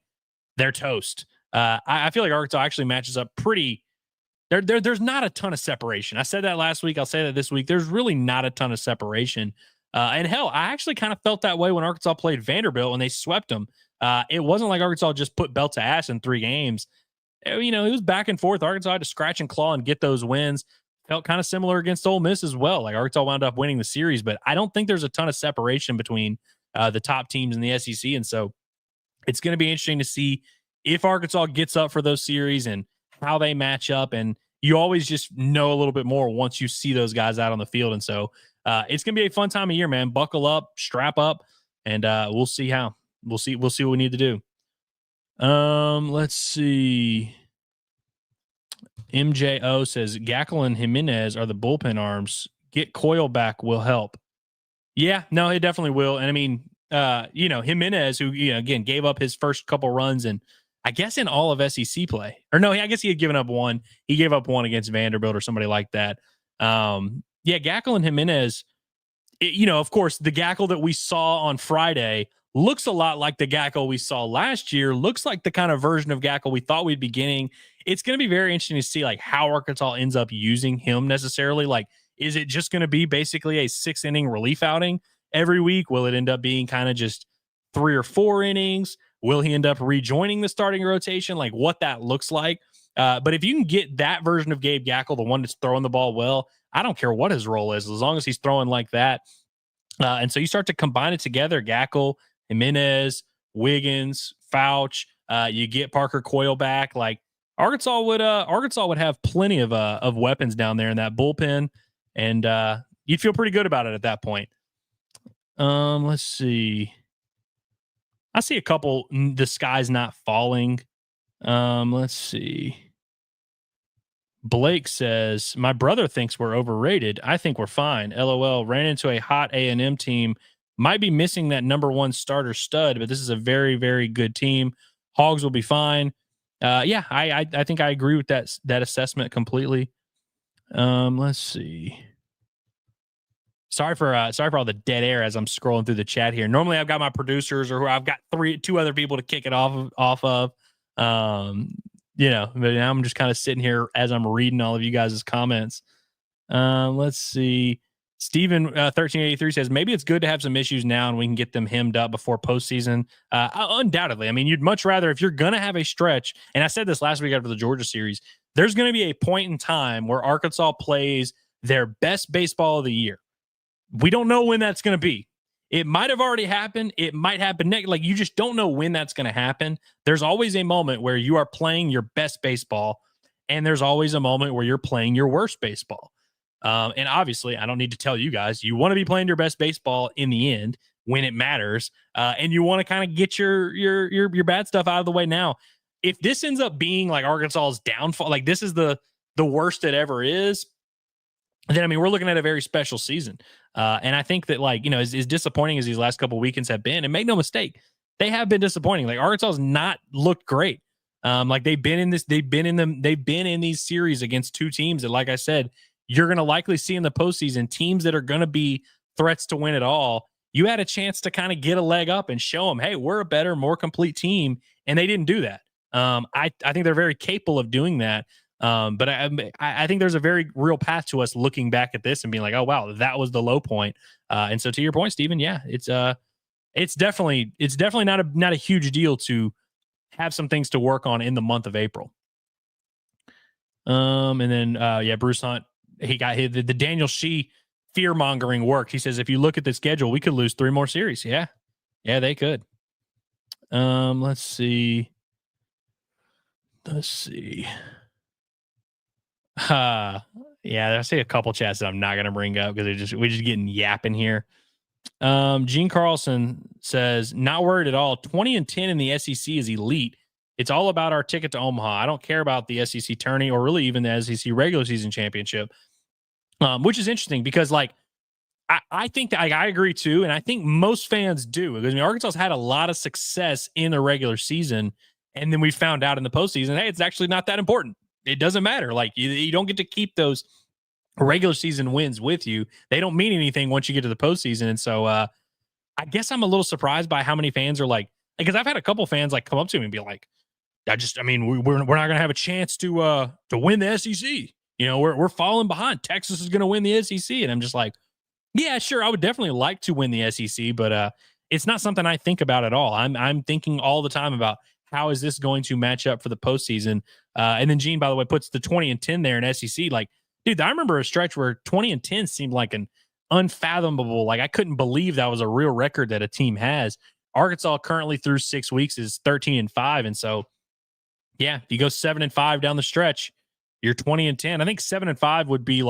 they're toast. I feel like Arkansas actually matches up pretty. There's not a ton of separation. I said that last week. I'll say that this week. There's really not a ton of separation. And hell, I actually kind of felt that way when Arkansas played Vanderbilt and they swept them. It wasn't like Arkansas just put belt to ass in 3 games. It was back and forth. Arkansas had to scratch and claw and get those wins. Felt kind of similar against Ole Miss as well. Like Arkansas wound up winning the series, but I don't think there's a ton of separation between the top teams in the SEC. And so it's going to be interesting to see if Arkansas gets up for those series and how they match up. And you always just know a little bit more once you see those guys out on the field. And so it's going to be a fun time of year, man. Buckle up, strap up, and we'll see how. We'll see what we need to do. Let's see. MJO says Gackle and Jimenez are the bullpen arms. Get Coyle back will help. Yeah, no, it definitely will. And I mean, Jimenez, who again gave up his first couple runs, and I guess in all of SEC play, or no, I guess he had given up one. He gave up one against Vanderbilt or somebody like that. Gackle and Jimenez. Of course, the Gackle that we saw on Friday looks a lot like the Gackle we saw last year. Looks like the kind of version of Gackle we thought we'd be getting. It's going to be very interesting to see like how Arkansas ends up using him necessarily. Like, is it just going to be basically a 6-inning relief outing every week? Will it end up being kind of just 3 or 4 innings? Will he end up rejoining the starting rotation? Like what that looks like. But if you can get that version of Gabe Gackle, the one that's throwing the ball well, I don't care what his role is, as long as he's throwing like that. And so you start to combine it together, Gackle, Jimenez, Wiggins, Fouch, you get Parker Coyle back. Like Arkansas would have plenty of weapons down there in that bullpen, and you'd feel pretty good about it at that point. Let's see. I see a couple. The sky's not falling. Let's see. Blake says, my brother thinks we're overrated. I think we're fine. LOL. Ran into a hot A&M team. Might be missing that number 1 starter stud, but this is a very, very good team. Hogs will be fine. I think I agree with that assessment completely. Let's see. Sorry for all the dead air as I'm scrolling through the chat here. Normally I've got my producers or I've got 2 other people to kick it off of. But now I'm just kind of sitting here as I'm reading all of you guys' comments. Let's see. Steven 1383 says maybe it's good to have some issues now and we can get them hemmed up before postseason. Undoubtedly. I mean, you'd much rather, if you're going to have a stretch, and I said this last week after the Georgia series, there's going to be a point in time where Arkansas plays their best baseball of the year. We don't know when that's going to be. It might have already happened. It might happen next. Like, you just don't know when that's going to happen. There's always a moment where you are playing your best baseball, and there's always a moment where you're playing your worst baseball. And obviously, I don't need to tell you guys, you want to be playing your best baseball in the end when it matters, and you want to kind of get your bad stuff out of the way now. If this ends up being like Arkansas's downfall, like this is the worst it ever is, then I mean we're looking at a very special season. And I think that as disappointing as these last couple weekends have been, and make no mistake, they have been disappointing. Like Arkansas's not looked great. They've been in these series against 2 teams that, like I said, you're going to likely see in the postseason, teams that are going to be threats to win it all. You had a chance to kind of get a leg up and show them, hey, we're a better, more complete team. And they didn't do that. I think they're very capable of doing that. But I think there's a very real path to us looking back at this and being like, oh, wow, that was the low point. And so to your point, Steven, yeah, it's definitely not a huge deal to have some things to work on in the month of April. And then Bruce Hunt, he got the Daniel Shee fear mongering worked. He says, if you look at the schedule, we could lose 3 more series. Yeah, they could. Let's see. I see a couple chats that I'm not going to bring up because we're just getting yapping here. Gene Carlson says, not worried at all. 20-10 in the SEC is elite. It's all about our ticket to Omaha. I don't care about the SEC tourney or really even the SEC regular season championship, which is interesting because I think that I agree too. And I think most fans do because Arkansas's had a lot of success in the regular season. And then we found out in the postseason, hey, it's actually not that important. It doesn't matter. Like you don't get to keep those regular season wins with you. They don't mean anything once you get to the postseason. And so I guess I'm a little surprised by how many fans are because I've had a couple fans come up to me and be like, we're not going to have a chance to win the SEC. We're falling behind. Texas is going to win the SEC. And I'm just like, yeah, sure. I would definitely like to win the SEC, but it's not something I think about at all. I'm thinking all the time about how is this going to match up for the postseason. And then Gene, by the way, puts the 20-10 there in SEC. Dude, I remember a stretch where 20-10 seemed like an unfathomable. I couldn't believe that was a real record that a team has. Arkansas currently through 6 weeks is 13-5. And so, yeah, if you go 7-5 down the stretch, you're 20-10. I think 7-5 would be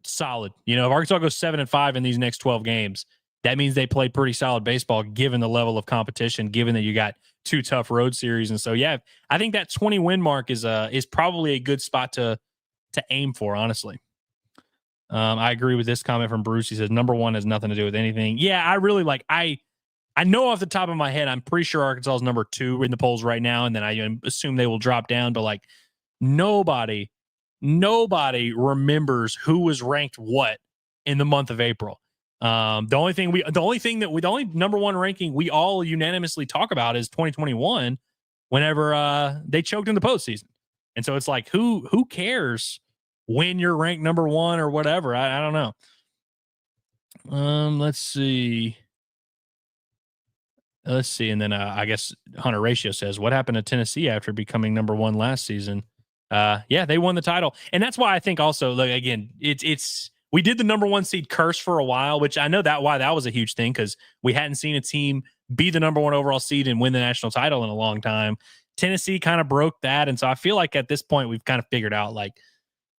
solid. If Arkansas goes 7-5 in these next 12 games, that means they play pretty solid baseball given the level of competition, given that you got 2 tough road series. And so, yeah, I think that 20 win mark is probably a good spot to aim for, honestly. I agree with this comment from Bruce. He says, number 1 has nothing to do with anything. Yeah, I really I know off the top of my head, I'm pretty sure Arkansas is number 2 in the polls right now. And then I assume they will drop down, but nobody remembers who was ranked what in the month of April. The only number 1 ranking we all unanimously talk about is 2021 whenever they choked in the postseason. And so it's who cares when you're ranked number 1 or whatever? I don't know. Let's see. And then I guess Hunter Ratio says, what happened to Tennessee after becoming number 1 last season? Yeah, they won the title. And that's why I think also, again, we did the number 1 seed curse for a while, which I know why that was a huge thing because we hadn't seen a team be the number 1 overall seed and win the national title in a long time. Tennessee kind of broke that. And so I feel like at this point, we've kind of figured out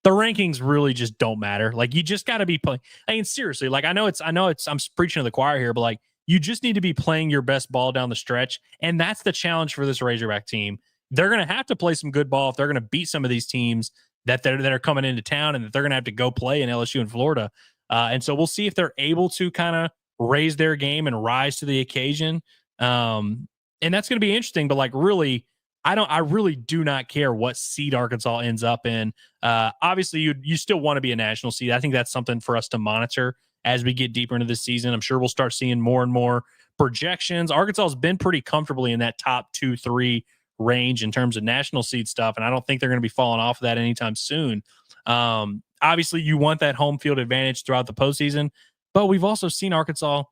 the rankings really just don't matter. You just got to be playing. I mean, seriously, I know I'm preaching to the choir here, but you just need to be playing your best ball down the stretch. And that's the challenge for this Razorback team. They're going to have to play some good ball if they're going to beat some of these teams that are coming into town and that they're going to have to go play in LSU and Florida. And so we'll see if they're able to kind of raise their game and rise to the occasion. And that's going to be interesting, but really, I really do not care what seed Arkansas ends up in. Obviously you still want to be a national seed. I think that's something for us to monitor as we get deeper into this season. I'm sure we'll start seeing more and more projections. Arkansas has been pretty comfortably in that top 2-3 range in terms of national seed stuff. And I don't think they're going to be falling off of that anytime soon. Obviously you want that home field advantage throughout the postseason, but we've also seen Arkansas.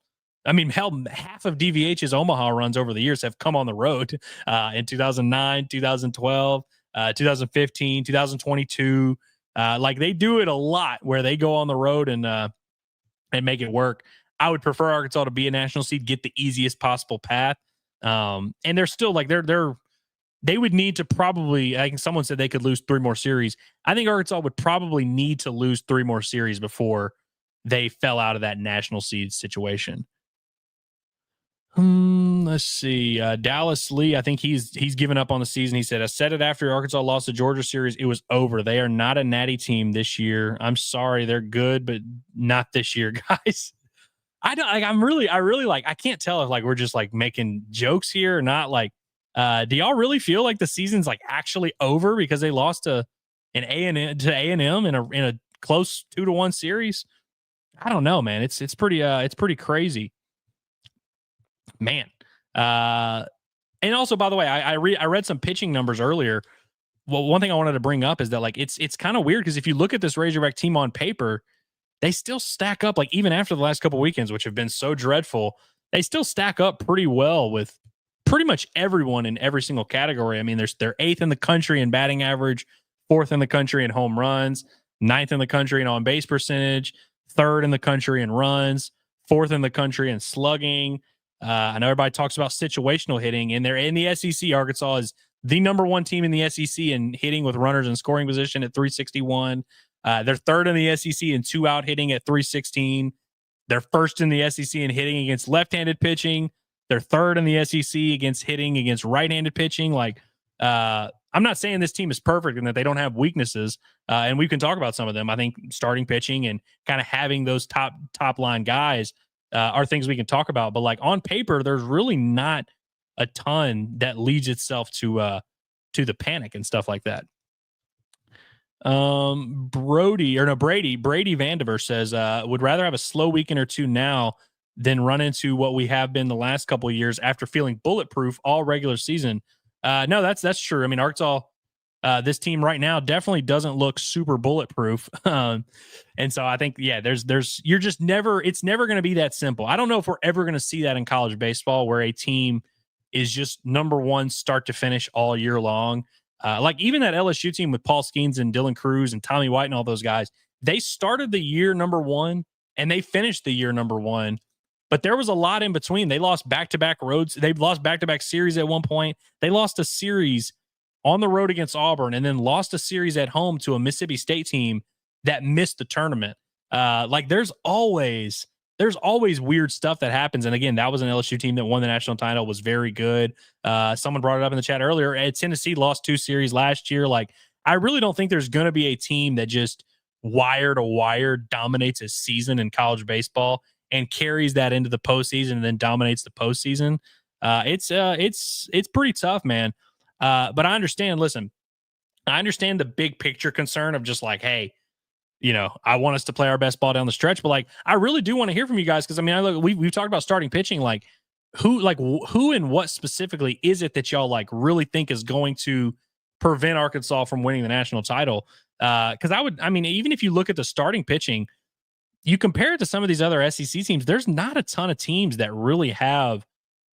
I mean, half of DVH's Omaha runs over the years have come on the road in 2009, 2012, 2015, 2022. They do it a lot where they go on the road and make it work. I would prefer Arkansas to be a national seed, get the easiest possible path. And they're still they would need to probably, I think someone said they could lose 3 more series. I think Arkansas would probably need to lose 3 more series before they fell out of that national seed situation. Let's see. Dallas Lee, I think he's given up on the season. He said, I said it after Arkansas lost the Georgia series. It was over. They are not a natty team this year. I'm sorry. They're good, but not this year, guys. I can't tell if we're just making jokes here or not. Do y'all really feel like the season's actually over because they lost to A&M in a close 2-1 series? I don't know, man. It's pretty crazy. Man. And also, by the way, I read some pitching numbers earlier. Well, one thing I wanted to bring up is that it's kind of weird because if you look at this Razorback team on paper, they still stack up even after the last couple weekends, which have been so dreadful, they still stack up pretty well with pretty much everyone in every single category. I mean, they're 8th in the country in batting average, 4th in the country in home runs, 9th in the country in on base percentage, 3rd in the country in runs, 4th in the country in slugging. I know everybody talks about situational hitting, and they're in the SEC. Arkansas is the number 1 team in the SEC in hitting with runners in scoring position at 361. They're 3rd in the SEC in 2-out hitting at 316. They're 1st in the SEC in hitting against left-handed pitching. They're 3rd in the SEC against hitting against right-handed pitching. Like, I'm not saying this team is perfect and that they don't have weaknesses, and we can talk about some of them. I think starting pitching and kind of having those top line guys are things we can talk about. But like on paper, there's really not a ton that leads itself to the panic and stuff like that. Brady Vandiver says, would rather have a slow weekend or two now than run into what we have been the last couple of years after feeling bulletproof all regular season. No, that's true. I mean, Arkansas, this team right now definitely doesn't look super bulletproof. And so I think, yeah, you're just it's never going to be that simple. I don't know if we're ever going to see that in college baseball where a team is just number 1 start to finish all year long. Like even that LSU team with Paul Skeens and Dylan Cruz and Tommy White and all those guys, they started the year number 1 and they finished the year number 1. But there was a lot in between. They lost back-to-back roads. They lost back-to-back series at one point. They lost a series on the road against Auburn and then lost a series at home to a Mississippi State team that missed the tournament. Like there's always weird stuff that happens. And again, that was an LSU team that won the national title, was very good. Someone brought it up in the chat earlier. Tennessee lost 2 series last year. Like, I really don't think there's going to be a team that just wire to wire dominates a season in college baseball and carries that into the postseason and then dominates the postseason. It's pretty tough, man. But I understand. Listen, I understand the big picture concern of just like, hey, I want us to play our best ball down the stretch, but like, I really do want to hear from you guys. Cause I mean, we've talked about starting pitching, like who and what specifically is it that y'all like really think is going to prevent Arkansas from winning the national title? Cause even if you look at the starting pitching, you compare it to some of these other SEC teams, there's not a ton of teams that really have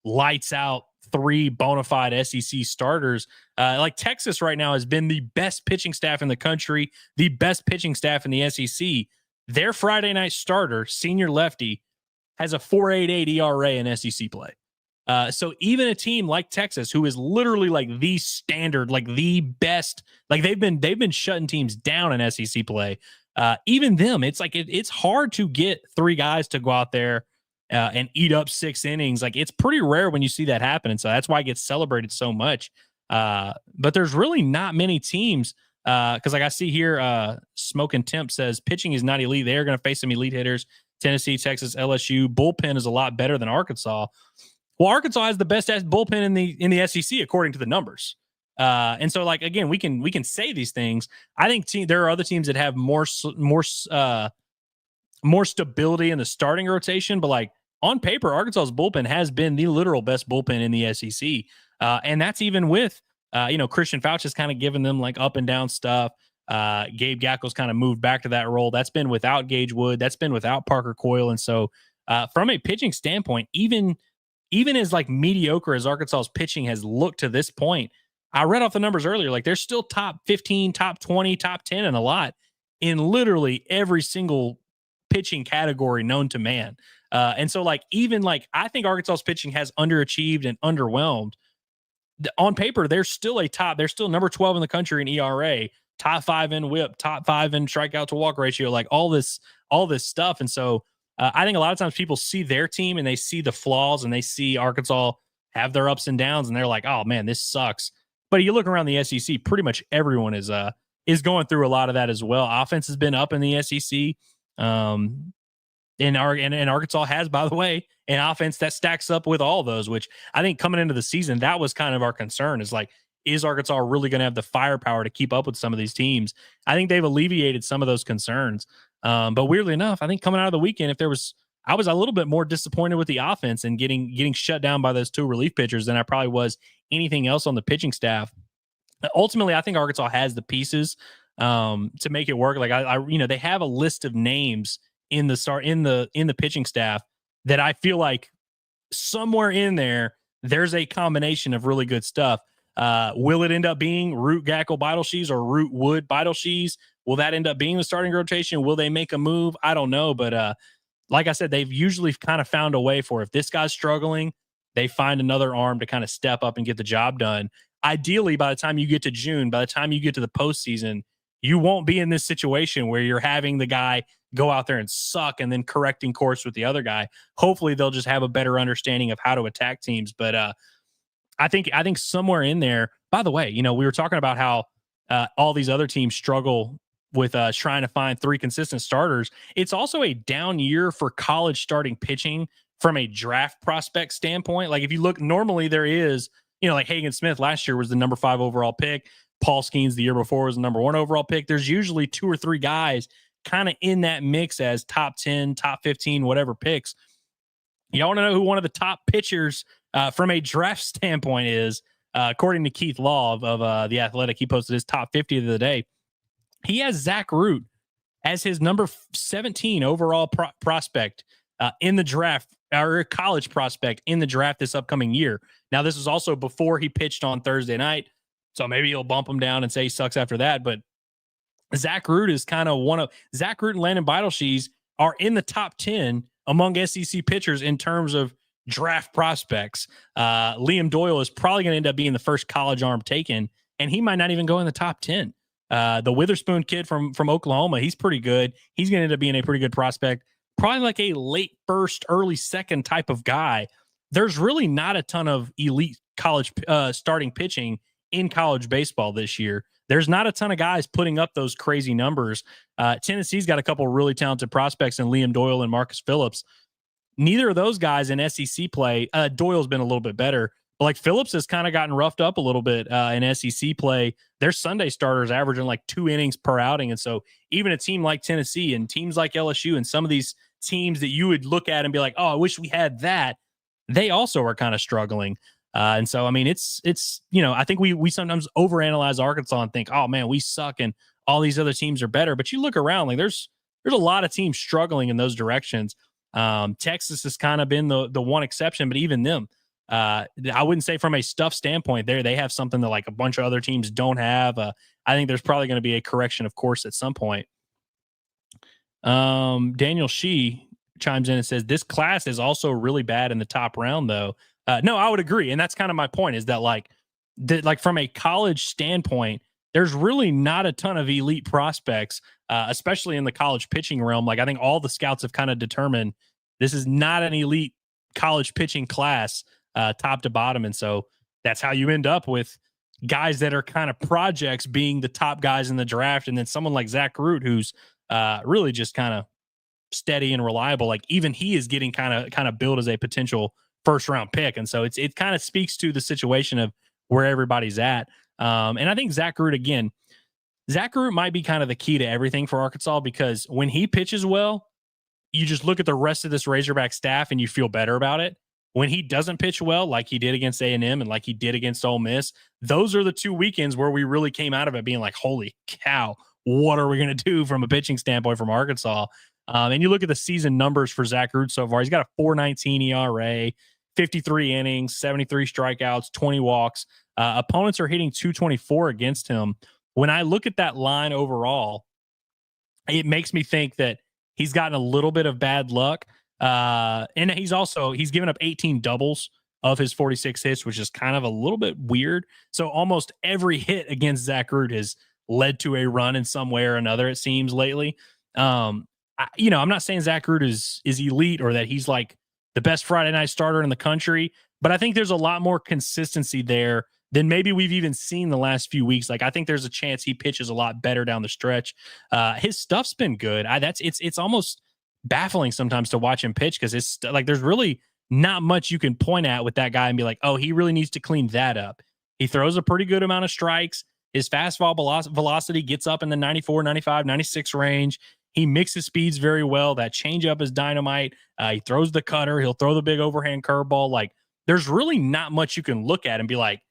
lights out 3 bona fide SEC starters. Like Texas right now has been the best pitching staff in the country, the best pitching staff in the SEC. Their Friday night starter, senior lefty, has a 4.88 ERA in SEC play. So even a team like Texas, who is literally like the standard, like the best, like they've been shutting teams down in SEC play. Even them, it's like it's hard to get 3 guys to go out there and eat up 6 innings. Like it's pretty rare when you see that happen. And so that's why it gets celebrated so much. But there's really not many teams. Cause like I see here, Smoking Temp says pitching is not elite. They're going to face some elite hitters. Tennessee, Texas, LSU bullpen is a lot better than Arkansas. Well, Arkansas has the best bullpen in the SEC, according to the numbers. And so like, again, we can say these things. I think there are other teams that have more stability in the starting rotation, but like, on paper, Arkansas's bullpen has been the literal best bullpen in the SEC. And that's even with, Christian Fauch has kind of given them like up and down stuff. Gabe Gackle's kind of moved back to that role. That's been without Gage Wood. That's been without Parker Coyle. And so from a pitching standpoint, even as like mediocre as Arkansas's pitching has looked to this point, I read off the numbers earlier, like they're still top 15, top 20, top 10 and a lot in literally every single pitching category known to man. And so like, even like, I think Arkansas's pitching has underachieved and underwhelmed. On paper, they're still number 12 in the country in ERA, top 5 in whip, top 5 in strikeout to walk ratio, like all this stuff. And so I think a lot of times people see their team and they see the flaws and they see Arkansas have their ups and downs and they're like, oh man, this sucks. But you look around the SEC, pretty much everyone is going through a lot of that as well. Offense has been up in the SEC. And Arkansas has, by the way, an offense that stacks up with all those, which I think coming into the season, that was kind of our concern, is like, is Arkansas really going to have the firepower to keep up with some of these teams? I think they've alleviated some of those concerns. But weirdly enough, I think coming out of the weekend, I was a little bit more disappointed with the offense and getting shut down by those 2 relief pitchers than I probably was anything else on the pitching staff. Ultimately, I think Arkansas has the pieces to make it work. Like they have a list of names in the pitching staff that I feel like somewhere in there there's a combination of really good stuff. Will it end up being Root, Gackle, Beidelshees or Root, Wood, Beidelshees? Will that end up being the starting rotation? Will they make a move? I don't know. But like I said, they've usually kind of found a way for if this guy's struggling, they find another arm to kind of step up and get the job done. Ideally, by the time you get to June, by the time you get to the postseason, you won't be in this situation where you're having the guy go out there and suck and then correcting course with the other guy. Hopefully, they'll just have a better understanding of how to attack teams. But I think somewhere in there, by the way, we were talking about how all these other teams struggle with trying to find 3 consistent starters. It's also a down year for college starting pitching from a draft prospect standpoint. Like if you look, normally there is, like Hagen Smith last year was the number 5 overall pick. Paul Skeens the year before was the number 1 overall pick. There's usually 2 or 3 guys kind of in that mix as top 10, top 15, whatever picks. Y'all want to know who one of the top pitchers from a draft standpoint is? According to Keith Law of The Athletic, he posted his top 50 of the day. He has Zach Root as his number 17 overall prospect in the draft, or college prospect in the draft this upcoming year. Now, this is also before he pitched on Thursday night, so maybe he'll bump him down and say he sucks after that. But Zach Root is kind of Zach Root and Landon Beidelshees are in the top 10 among SEC pitchers in terms of draft prospects. Liam Doyle is probably going to end up being the first college arm taken, and he might not even go in the top 10. The Witherspoon kid from Oklahoma, he's pretty good. He's going to end up being a pretty good prospect, probably like a late first, early second type of guy. There's really not a ton of elite college starting pitching in college baseball this year. There's not a ton of guys putting up those crazy numbers. Tennessee's got a couple of really talented prospects in Liam Doyle and Marcus Phillips. Neither of those guys in SEC play. Doyle's been a little bit better, but like Phillips has kind of gotten roughed up a little bit in SEC play. Their Sunday starters averaging like 2 innings per outing. And so even a team like Tennessee and teams like LSU and some of these teams that you would look at and be like, oh, I wish we had that, they also are kind of struggling. And so, I mean, it's I think we sometimes overanalyze Arkansas and think, oh man, we suck and all these other teams are better. But you look around, like there's a lot of teams struggling in those directions. Texas has kind of been the one exception, but even them, I wouldn't say from a stuff standpoint they have something that like a bunch of other teams don't have. I think there's probably going to be a correction of course at some point. Daniel Shee chimes in and says, this class is also really bad in the top round though. No, I would agree. And that's kind of my point is that like from a college standpoint, there's really not a ton of elite prospects, especially in the college pitching realm. Like I think all the scouts have kind of determined this is not an elite college pitching class, top to bottom. And so that's how you end up with guys that are kind of projects being the top guys in the draft. And then someone like Zach Root, who's really just kind of steady and reliable. Like even he is getting kind of billed as a potential first round pick. And so it kind of speaks to the situation of where everybody's at. And I think Zach Root might be kind of the key to everything for Arkansas because when he pitches well, you just look at the rest of this Razorback staff and you feel better about it. When he doesn't pitch well, like he did against A&M and like he did against Ole Miss, those are the 2 weekends where we really came out of it being like, holy cow, what are we going to do from a pitching standpoint from Arkansas? And you look at the season numbers for Zach Root so far, he's got a 4.19 ERA, 53 innings, 73 strikeouts, 20 walks. Opponents are hitting 224 against him. When I look at that line overall, it makes me think that he's gotten a little bit of bad luck. And he's given up 18 doubles of his 46 hits, which is kind of a little bit weird. So almost every hit against Zach Root has led to a run in some way or another, it seems lately. I'm not saying Zach Root is elite or that he's like the best Friday night starter in the country, but I think there's a lot more consistency there than maybe we've even seen the last few weeks. Like I think there's a chance he pitches a lot better down the stretch. His stuff's been good. It's almost baffling sometimes to watch him pitch because it's like there's really not much you can point at with that guy and be like, oh, he really needs to clean that up. He throws a pretty good amount of strikes. His fastball velocity gets up in the 94, 95, 96 range. He mixes speeds very well. That changeup is dynamite. He throws the cutter. He'll throw the big overhand curveball. Like there's really not much you can look at and be like,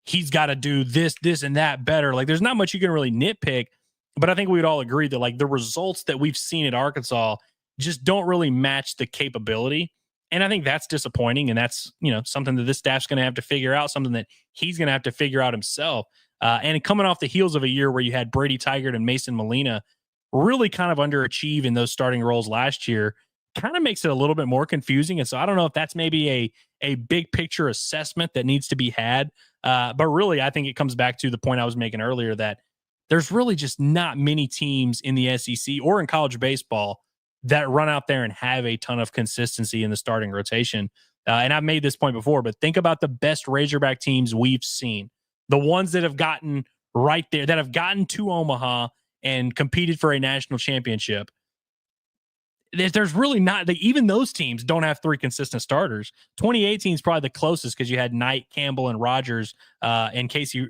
he's got to do this, and that better. Like there's not much you can really nitpick, but I think we'd all agree that like the results that we've seen at Arkansas just don't really match the capability. And I think that's disappointing. And that's, something that this staff's going to have to figure out, something that he's going to have to figure out himself. And coming off the heels of a year where you had Brady Tygart and Mason Molina really kind of underachieve in those starting roles last year, kind of makes it a little bit more confusing. And so I don't know if that's maybe a big picture assessment that needs to be had. But really, I think it comes back to the point I was making earlier that there's really just not many teams in the SEC or in college baseball that run out there and have a ton of consistency in the starting rotation. And I've made this point before, but think about the best Razorback teams we've seen. The ones that have gotten right there, that have gotten to Omaha and competed for a national championship. There's really not, even those teams don't have three consistent starters. 2018 is probably the closest because you had Knight, Campbell, and Rogers, and Casey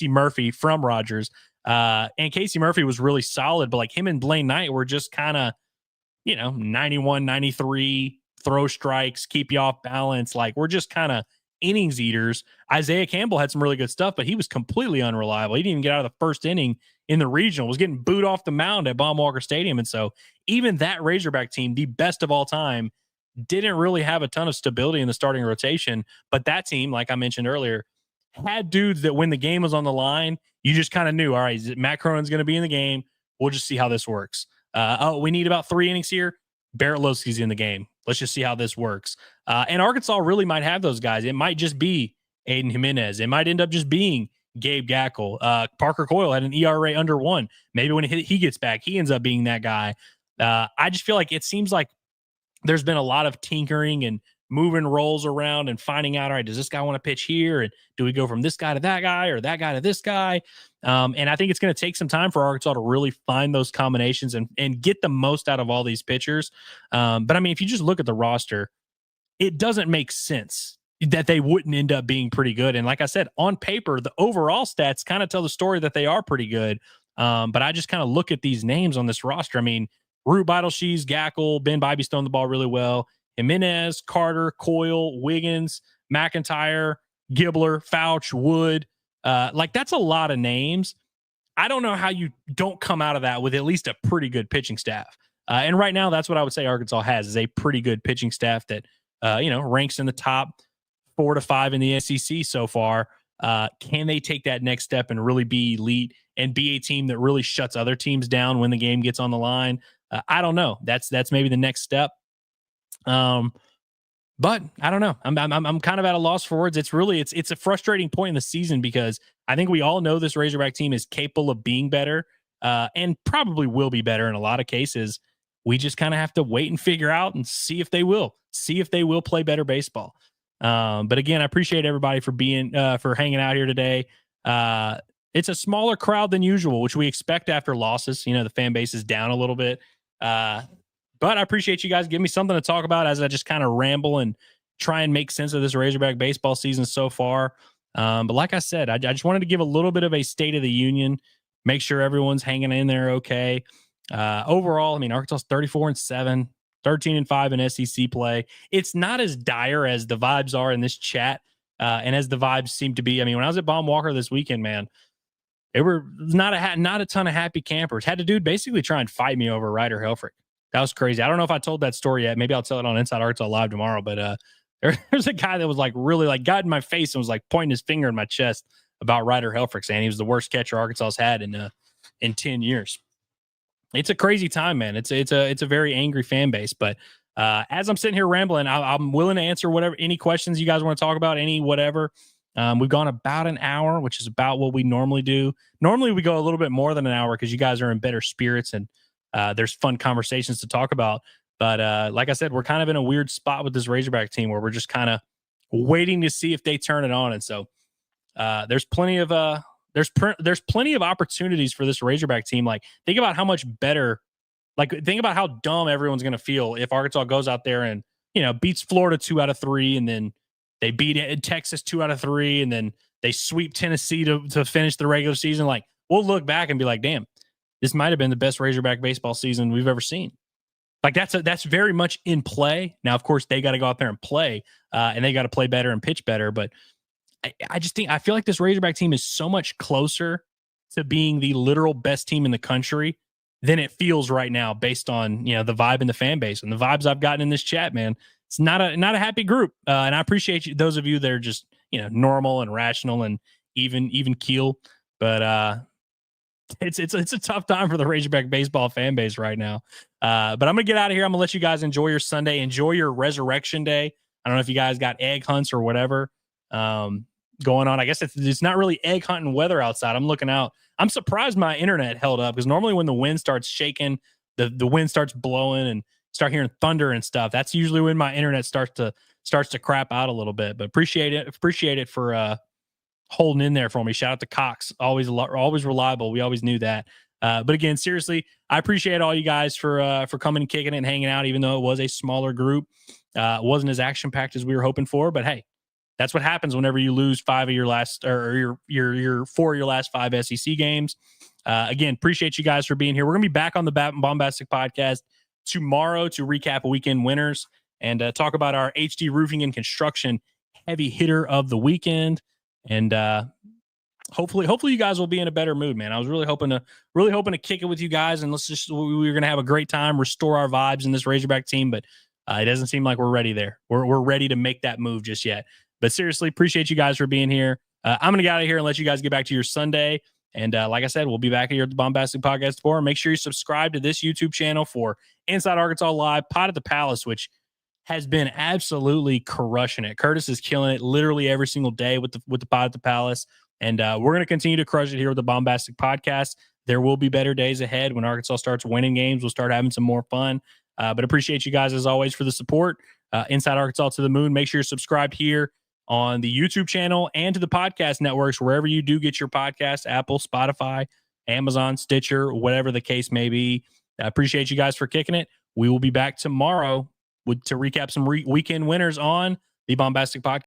Murphy from Rogers. And Casey Murphy was really solid, but like him and Blaine Knight were just kind of, 91, 93, throw strikes, keep you off balance. Like we're just kind of innings eaters. Isaiah Campbell had some really good stuff, but he was completely unreliable. He didn't even get out of the first inning in the regional, was getting booed off the mound at Baum Stadium. And so even that Razorback team, the best of all time, didn't really have a ton of stability in the starting rotation. But that team, like I mentioned earlier, had dudes that when the game was on the line, you just kind of knew, all right, Matt Cronin's going to be in the game. We'll just see how this works. We need about 3 innings here. Barrett Lowski's in the game. Let's just see how this works. And Arkansas really might have those guys. It might just be Aiden Jimenez. It might end up just being Gabe Gackle. Parker Coyle had an ERA under 1. Maybe when he gets back, he ends up being that guy. I just feel like it seems like there's been a lot of tinkering and moving roles around and finding out, all right, does this guy want to pitch here? And do we go from this guy to that guy or that guy to this guy? And I think it's going to take some time for Arkansas to really find those combinations and get the most out of all these pitchers. But I mean, if you just look at the roster, it doesn't make sense that they wouldn't end up being pretty good. And like I said, on paper, the overall stats kind of tell the story that they are pretty good. But I just kind of look at these names on this roster. I mean, Root Beidelshees, Gackle, Ben Bybee's throwing the ball really well. Jimenez, Carter, Coyle, Wiggins, McIntyre, Gibbler, Fouch, Wood. Like that's a lot of names. I don't know how you don't come out of that with at least a pretty good pitching staff. And right now, that's what I would say Arkansas has is a pretty good pitching staff that, ranks in the top 4 to 5 in the SEC so far. Can they take that next step and really be elite and be a team that really shuts other teams down when the game gets on the line? I don't know. That's maybe the next step. But I don't know. I'm kind of at a loss for words. It's a frustrating point in the season because I think we all know this Razorback team is capable of being better, and probably will be better in a lot of cases. We just kind of have to wait and figure out and see if they will play better baseball. But again, I appreciate everybody for hanging out here today. It's a smaller crowd than usual, which we expect after losses. The fan base is down a little bit. But I appreciate you guys giving me something to talk about as I just kind of ramble and try and make sense of this Razorback baseball season so far. But like I said, I just wanted to give a little bit of a State of the Union, make sure everyone's hanging in there okay. Overall, I mean, Arkansas's 34-7, 13-5 in SEC play. It's not as dire as the vibes are in this chat, and as the vibes seem to be. I mean, when I was at Baum this weekend, man, it were not a ton of happy campers. Had a dude basically try and fight me over Ryder Helfrich. That was crazy. I don't know if I told that story yet. Maybe I'll tell it on Inside Arkansas Live tomorrow. But there's a guy that was like really like got in my face and was like pointing his finger in my chest about Ryder Helfrich, saying he was the worst catcher Arkansas's had in 10 years. It's a crazy time, man. It's a very angry fan base. But as I'm sitting here rambling, I'm willing to answer any questions you guys want to talk about, any whatever. We've gone about an hour, which is about what we normally do. Normally we go a little bit more than an hour because you guys are in better spirits and there's fun conversations to talk about. But like I said, we're kind of in a weird spot with this Razorback team where we're just kind of waiting to see if they turn it on. And so there's plenty of opportunities for this Razorback team. Like, think about how much better, think about how dumb everyone's going to feel if Arkansas goes out there and, beats Florida 2 out of 3, and then they beat Texas 2 out of 3, and then they sweep Tennessee to finish the regular season. Like, we'll look back and be like, damn, this might have been the best Razorback baseball season we've ever seen. Like, that's very much in play. Now, of course, they got to go out there and play, and they got to play better and pitch better. But I feel like this Razorback team is so much closer to being the literal best team in the country than it feels right now based on, the vibe in the fan base and the vibes I've gotten in this chat, man. It's not a happy group. And I appreciate you, those of you that are just, normal and rational and even keel. But it's a tough time for the Razorback baseball fan base right now. But I'm gonna get out of here. I'm gonna let you guys enjoy your Sunday, enjoy your Resurrection Day. I don't know if you guys got egg hunts or whatever going on. I guess it's not really egg hunting weather outside. I'm looking out. I'm surprised my internet held up, because normally when the wind starts shaking, the wind starts blowing and start hearing thunder and stuff, that's usually when my internet starts to crap out a little bit. But appreciate it for holding in there for me. Shout out to Cox, always reliable. We always knew that. But again, seriously, I appreciate all you guys for coming and kicking it and hanging out, even though it was a smaller group. It wasn't as action packed as we were hoping for, but hey, that's what happens whenever you lose 5 of your last, or your 4 of your last 5 SEC games. Again, appreciate you guys for being here. We're gonna be back on the Baumbastic Podcast tomorrow to recap a weekend winners and talk about our HD roofing and construction heavy hitter of the weekend. And hopefully you guys will be in a better mood, man. I was really hoping to kick it with you guys, and we're gonna have a great time, restore our vibes in this Razorback team, but it doesn't seem like we're ready there. We're ready to make that move just yet. But seriously, appreciate you guys for being here. I'm gonna get out of here and let you guys get back to your Sunday. And like I said, we'll be back here at the Baumbastic Podcast tomorrow. Make sure you subscribe to this YouTube channel for Inside Arkansas Live, Pot at the Palace, which has been absolutely crushing it. Curtis is killing it literally every single day with the Pot at the Palace. And we're going to continue to crush it here with the Baumbastic Podcast. There will be better days ahead when Arkansas starts winning games. We'll start having some more fun. But appreciate you guys, as always, for the support. Inside Arkansas to the Moon. Make sure you're subscribed here on the YouTube channel and to the podcast networks, wherever you do get your podcast, Apple, Spotify, Amazon, Stitcher, whatever the case may be. I appreciate you guys for kicking it. We will be back tomorrow to recap some weekend winners on the Baumbastic Podcast.